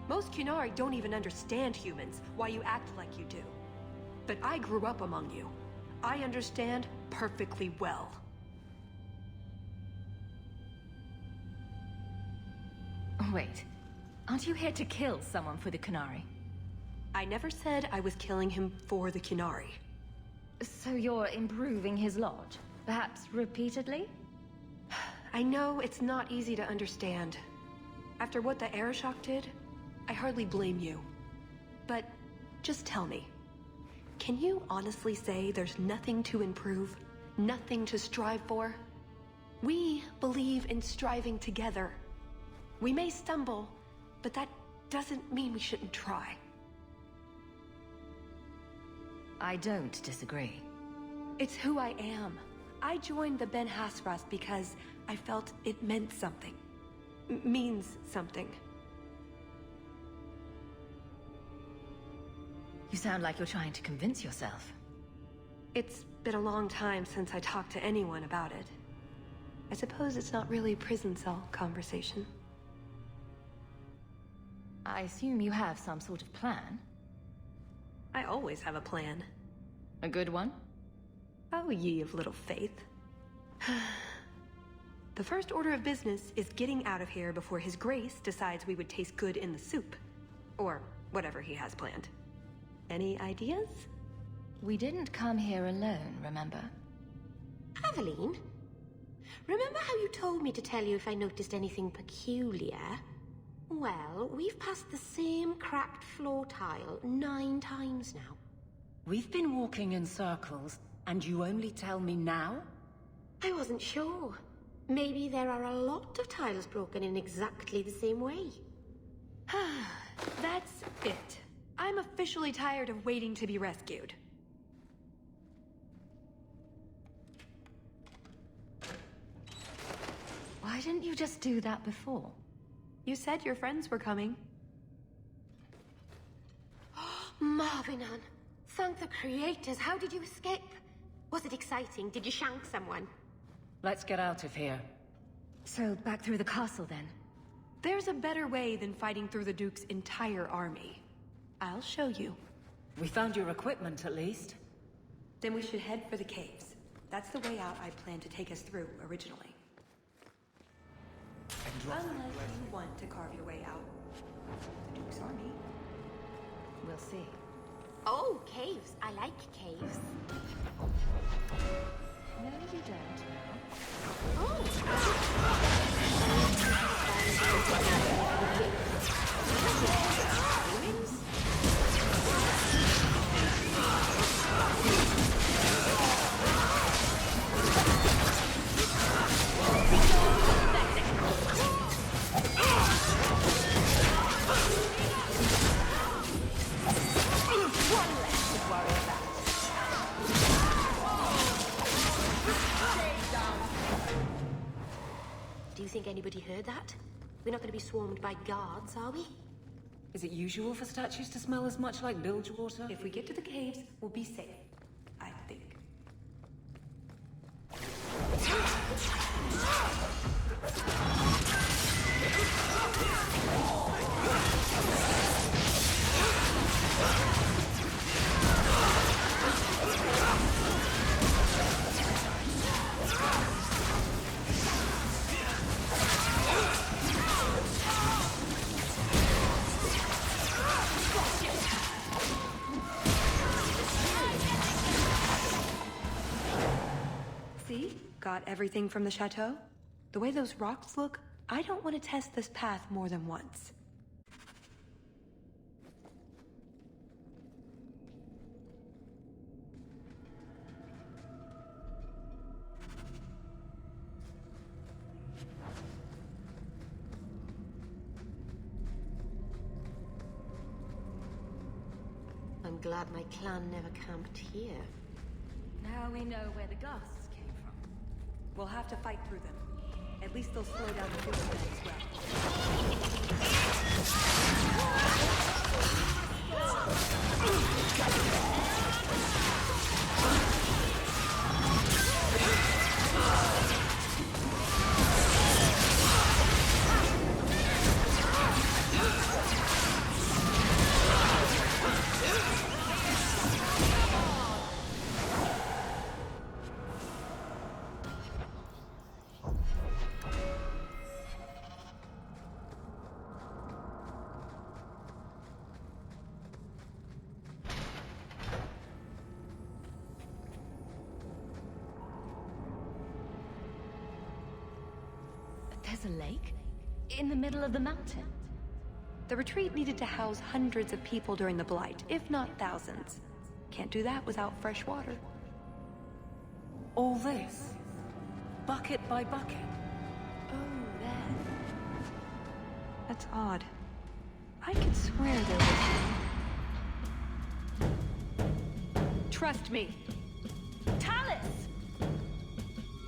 Most Qunari don't even understand humans, why you act like you do. But I grew up among you. I understand perfectly well. Wait, aren't you here to kill someone for the Qunari? I never said I was killing him for the Qunari. So you're improving his lodge? Perhaps repeatedly? I know it's not easy to understand. After what the Arishok did, I hardly blame you. But just tell me, can you honestly say there's nothing to improve? Nothing to strive for? We believe in striving together. We may stumble, but that doesn't mean we shouldn't try. I don't disagree. It's who I am. I joined the Ben Hasras because I felt it meant something. Means something. You sound like you're trying to convince yourself. It's been a long time since I talked to anyone about it. I suppose it's not really a prison cell conversation. I assume you have some sort of plan? I always have a plan. A good one? Oh, ye of little faith. The first order of business is getting out of here before His Grace decides we would taste good in the soup. Or whatever he has planned. Any ideas? We didn't come here alone, remember? Aveline? Remember how you told me to tell you if I noticed anything peculiar? Well, we've passed the same cracked floor tile 9 times now. We've been walking in circles, and you only tell me now? I wasn't sure. Maybe there are a lot of tiles broken in exactly the same way. That's it. I'm officially tired of waiting to be rescued. Why didn't you just do that before? You said your friends were coming. Marvinan, thank the creators. How did you escape? Was it exciting? Did you shank someone? Let's get out of here. So, back through the castle then? There's a better way than fighting through the Duke's entire army. I'll show you. We found your equipment, at least. Then we should head for the caves. That's the way out I planned to take us through originally. Unless you want to carve your way out. The Duke's army. We'll see. Oh, caves. I like caves. No, you don't now. Do you think anybody heard that? We're not going to be swarmed by guards, are we? Is it usual for statues to smell as much like bilge water? If we get to the caves, we'll be safe. I think. See? Got everything from the chateau? The way those rocks look, I don't want to test this path more than once. I'm glad my clan never camped here. Now we know where the ghasts came from. We'll have to fight through them. At least they'll slow down the human There's a lake? In the middle of the mountain? The retreat needed to house hundreds of people during the Blight, if not thousands. Can't do that without fresh water. All this? Bucket by bucket? Oh, that. That's odd. I could swear there was... Trust me. Talus!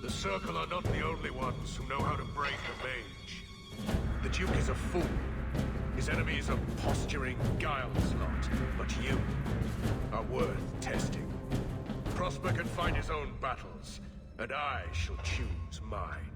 The Circle are not the only ones who know how to break a mage. The Duke is a fool. His enemies a posturing, guileless lot. But you are worth testing. Prosper can fight his own battles, and I shall choose mine.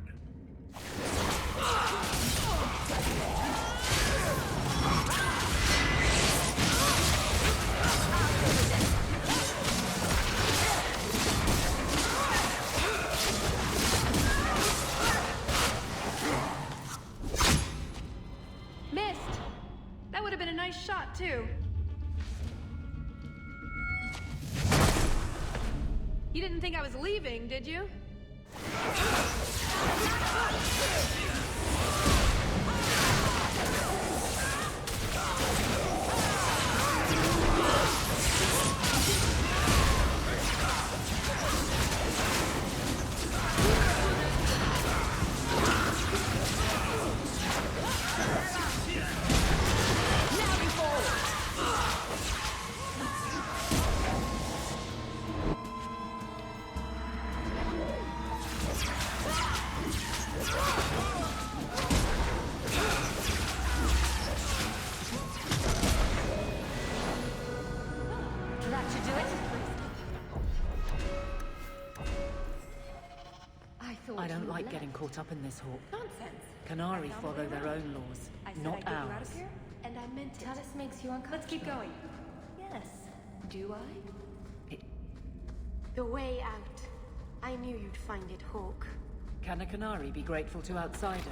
Missed! That would have been a nice shot, too. You didn't think I was leaving, did you? I don't like getting caught up in this, Hawk. Nonsense. Canary follow their own laws, I said not I'd get you out ours. of here, and I meant it. Talus makes you uncomfortable. Let's keep going. Yes. Do I? The way out. I knew you'd find it, Hawk. Can a canary be grateful to outsiders?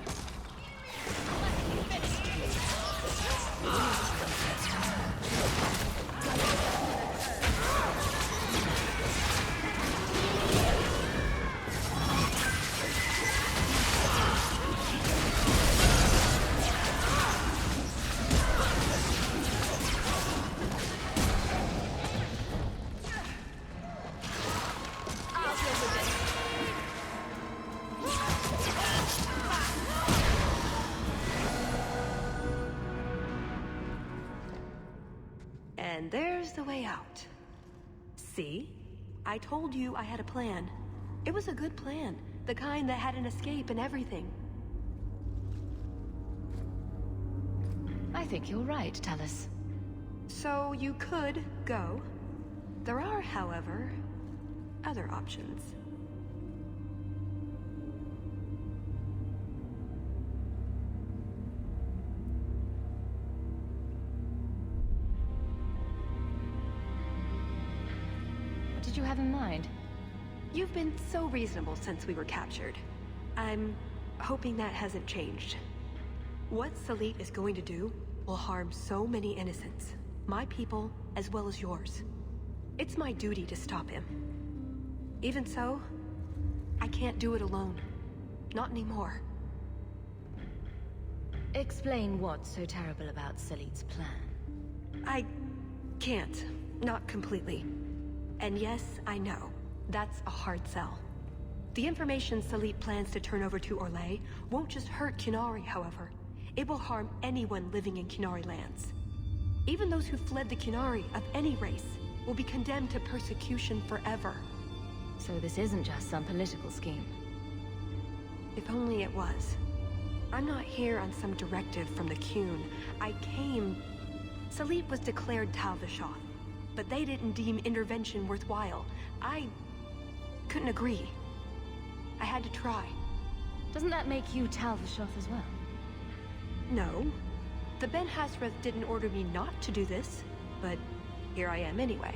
And there's the way out. See? I told you I had a plan. It was a good plan. The kind that had an escape and everything. I think you're right, Talus. So you could go. There are, however, other options. What did you have in mind? You've been so reasonable since we were captured. I'm hoping that hasn't changed. What Salit is going to do will harm so many innocents. My people, as well as yours. It's my duty to stop him. Even so, I I can't do it alone. Not anymore. Explain what's so terrible about Salit's plan. I can't. Not completely. And yes, I know. That's a hard sell. The information Salit plans to turn over to Orlais won't just hurt Qunari, however. It will harm anyone living in Qunari lands. Even those who fled the Qunari of any race will be condemned to persecution forever. So this isn't just some political scheme. If only it was. I'm not here on some directive from the Qun. I came... Salit was declared Tal Vashoth, but they didn't deem intervention worthwhile. I couldn't agree. I had to try. Doesn't that make you Tal Vashoth as well? No. The Ben Hasreth didn't order me not to do this, but here I am anyway.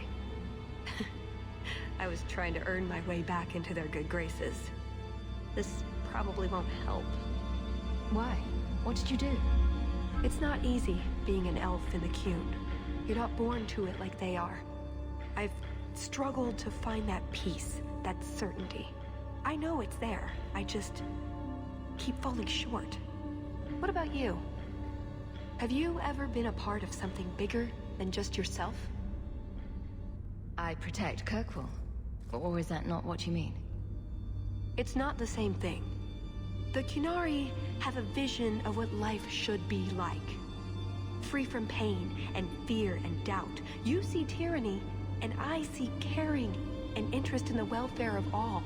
I was trying to earn my way back into their good graces. This probably won't help. Why? What did you do? It's not easy being an elf in the Qun. You're not born to it like they are. I've struggled to find that peace, that certainty. I know it's there. I just keep falling short. What about you? Have you ever been a part of something bigger than just yourself? I protect Kirkwall. Or is that not what you mean? It's not the same thing. The Qunari have a vision of what life should be like. Free from pain and fear and doubt. You see tyranny, and I see caring and interest in the welfare of all.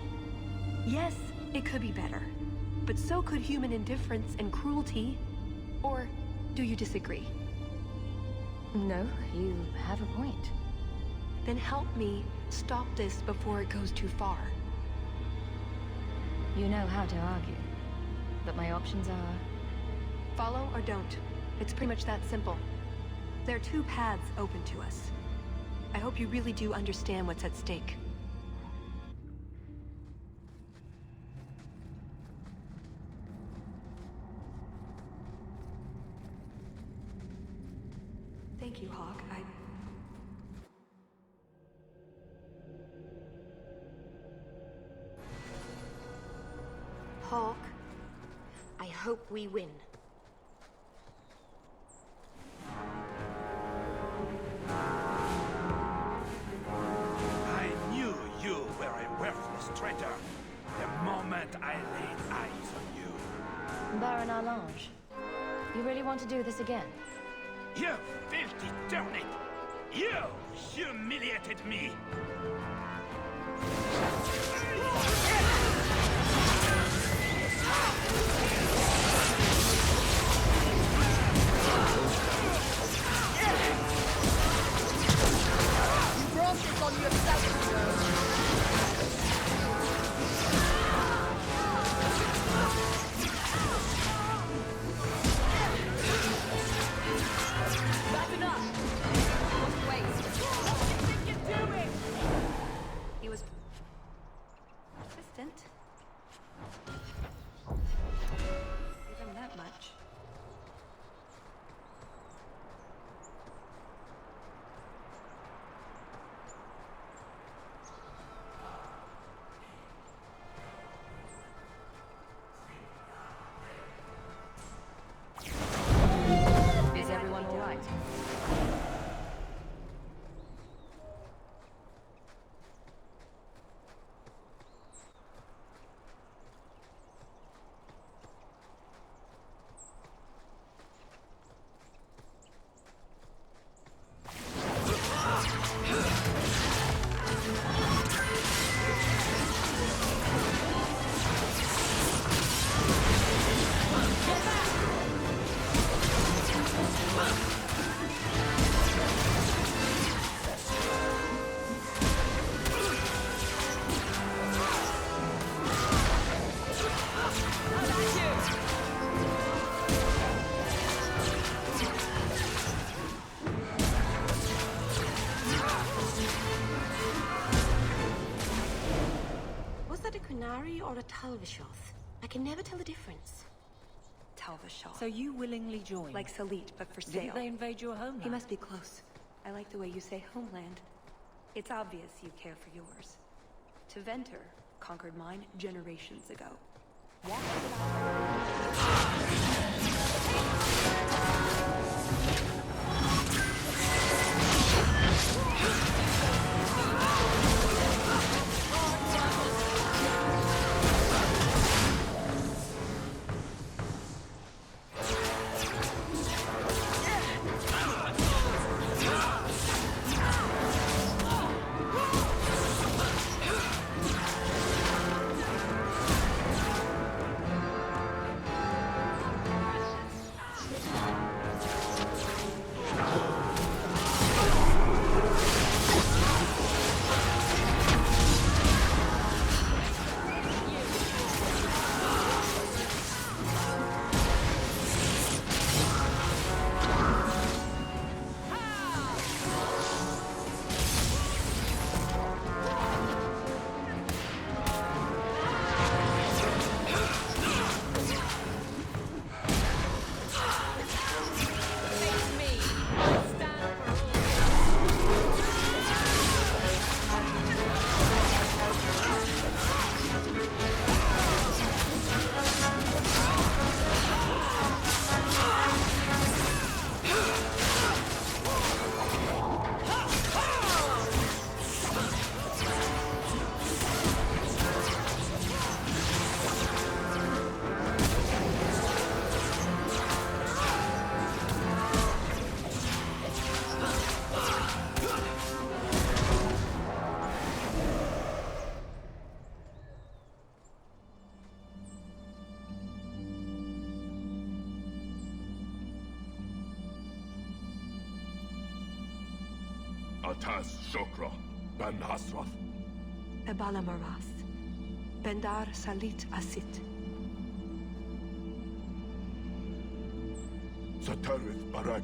Yes, it could be better. But so could human indifference and cruelty. Or do you disagree? No, you have a point. Then help me stop this before it goes too far. You know how to argue. But my options are... Follow or don't. It's pretty much that simple. There are two paths open to us. I hope you really do understand what's at stake. Thank you, Hawk. Hawk, I hope we win. I knew you were a worthless traitor the moment I laid eyes on you. Baron Arlange, you really want to do this again? You filthy turnip! You humiliated me! You brought this on yourself, Back enough! Wait. What do you think you're doing? He was... persistent. Give him that much. Is everyone all right? Was that a Qunari or a Tal Vashoth? I can never tell the difference. Tal Vashoth. So you willingly joined? Like Salit, but for sale. Didn't they invade your homeland? He must be close. I like the way you say homeland. It's obvious you care for yours. To Venter, conquered mine generations ago. Atas Shokra, Ben Hasrath. Ebala Marath. Bendar Salit Asit. Satarith Barak.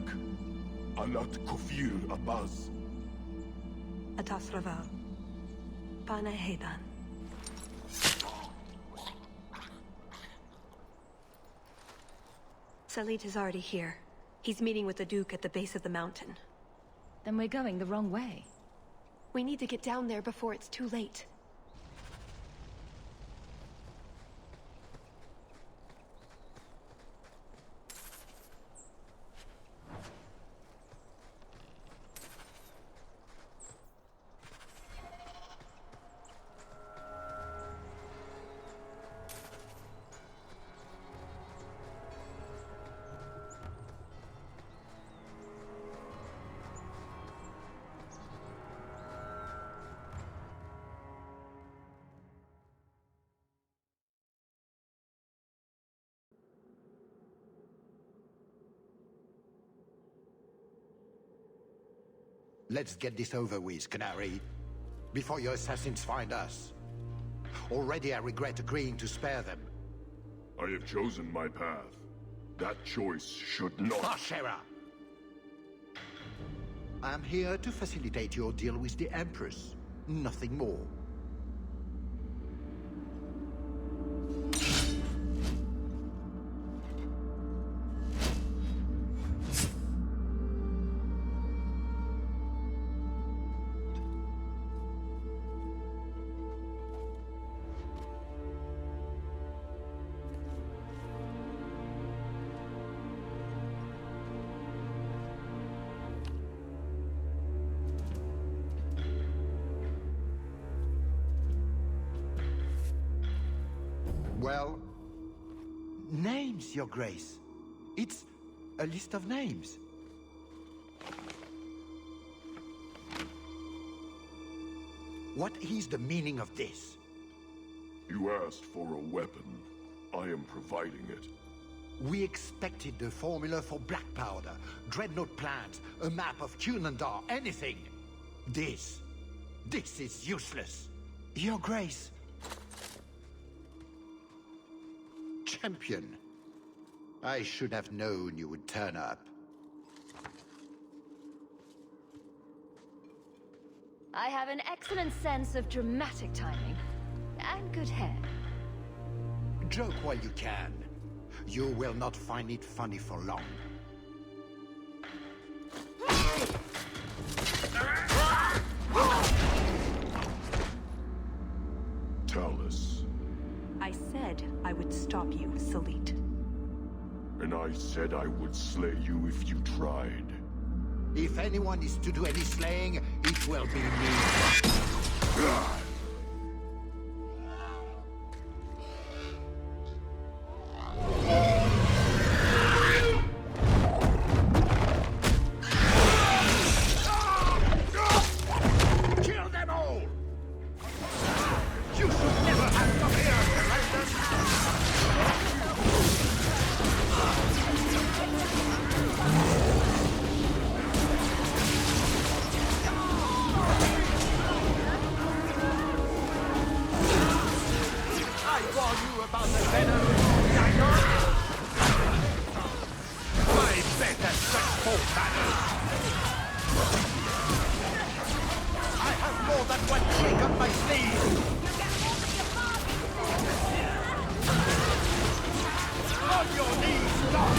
Alat Kufir Abaz. Atas Raval. Pana Hedan. Salit is already here. He's meeting with the Duke at the base of the mountain. Then we're going the wrong way. We need to get down there before it's too late. Let's get this over with, Canary, before your assassins find us. Already I regret agreeing to spare them. I have chosen my path. That choice should not... Ashera! I am here to facilitate your deal with the Empress. Nothing more. Well, names, Your Grace. It's a list of names. What is the meaning of this? You asked for a weapon. I am providing it. We expected the formula for black powder, dreadnought plans, a map of Cunandar, anything. This is useless. Your Grace. Champion. I should have known you would turn up. I have an excellent sense of dramatic timing. And good hair. Joke while you can. You will not find it funny for long. tell us? I said I would stop you, Salit. And I said I would slay you if you tried. If anyone is to do any slaying, it will be me. Kill them all! You should never have come here, I warn you about the venom, Dino! My better search for battles! I have more than one trick up my sleeve! On your knees, Doc!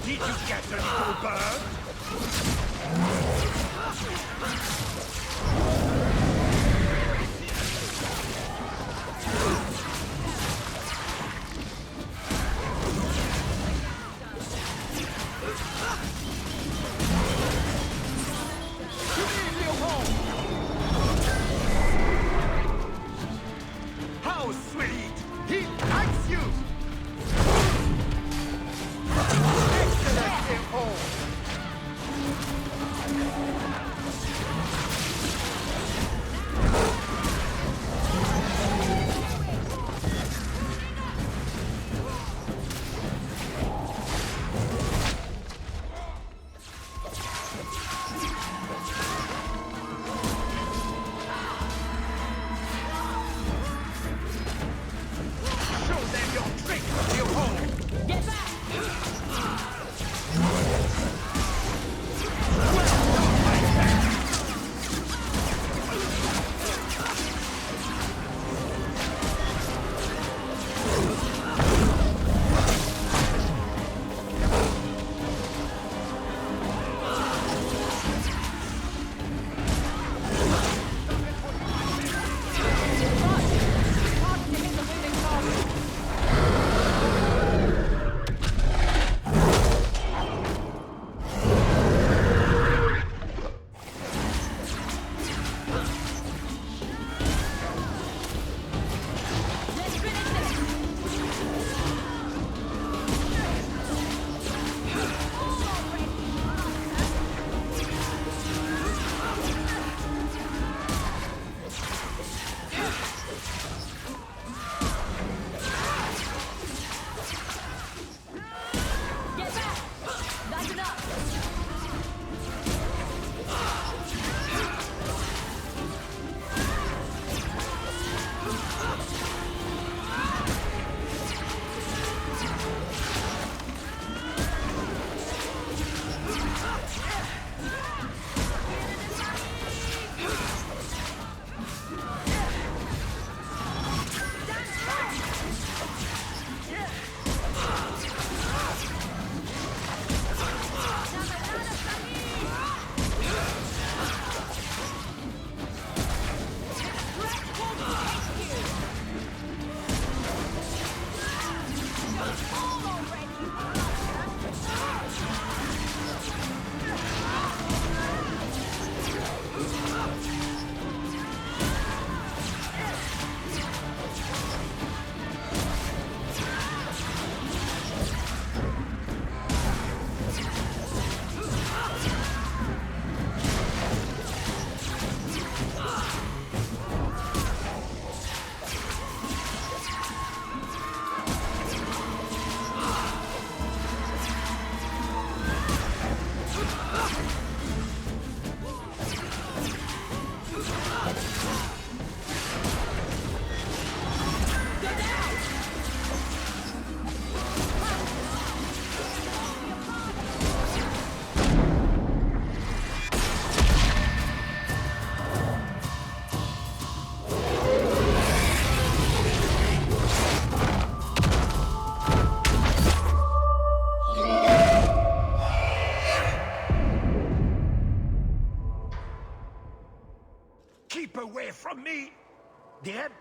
Did you get a little bird? How sweet! He likes you! Excellent, Leopold!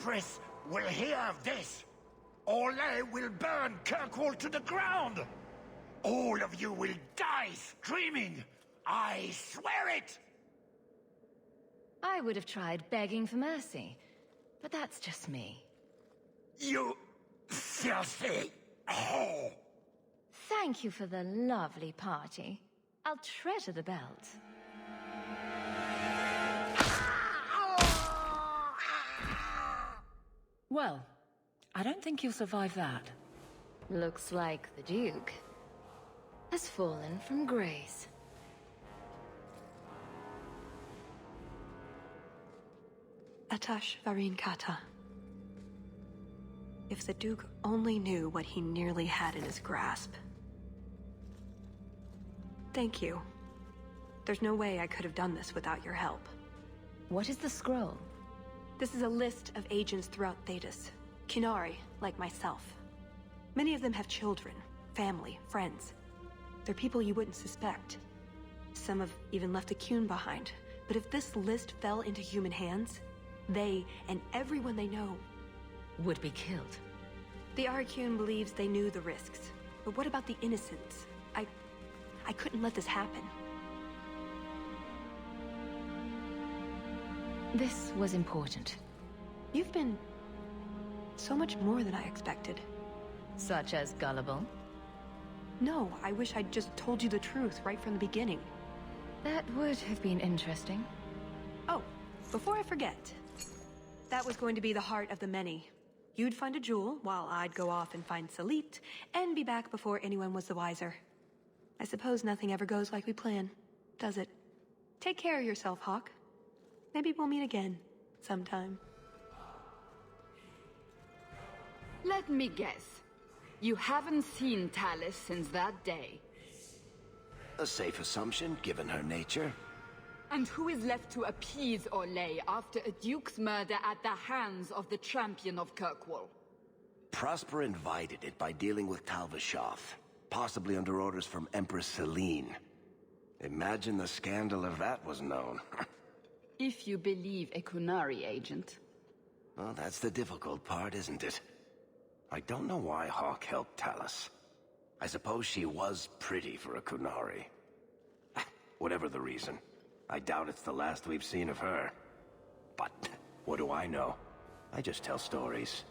Empress will hear of this, Orlais will burn Kirkwall to the ground! All of you will die screaming! I swear it! I would have tried begging for mercy, but that's just me. You filthy whore! Thank you for the lovely party. I'll treasure the belt. Well, I don't think you'll survive that. Looks like the Duke has fallen from grace. Atash Varin Kata. If the Duke only knew what he nearly had in his grasp. Thank you. There's no way I could have done this without your help. What is the scroll? This is a list of agents throughout Thetis. Qunari, like myself. Many of them have children, family, friends. They're people you wouldn't suspect. Some have even left a Qun behind. But if this list fell into human hands, they, and everyone they know, would be killed. The Arcune believes they knew the risks. But what about the innocents? I couldn't let this happen. This was important. You've been so much more than I expected. Such as gullible? No, I wish I'd just told you the truth right from the beginning. That would have been interesting. Oh, before I forget. That was going to be the heart of the many. You'd find a jewel, while I'd go off and find Salit, and be back before anyone was the wiser. I suppose nothing ever goes like we plan, does it? Take care of yourself, Hawk. Maybe we'll meet again, sometime. Let me guess. You haven't seen Talus since that day. A safe assumption, given her nature. And who is left to appease Orlais after a Duke's murder at the hands of the champion of Kirkwall? Prosper invited it by dealing with Talvashoth, possibly under orders from Empress Celine. Imagine the scandal if that was known. If you believe a Qunari agent. Well, that's the difficult part, isn't it? I don't know why Hawk helped Talus. I suppose she was pretty for a Qunari. Whatever the reason, I doubt it's the last we've seen of her. But what do I know? I just tell stories.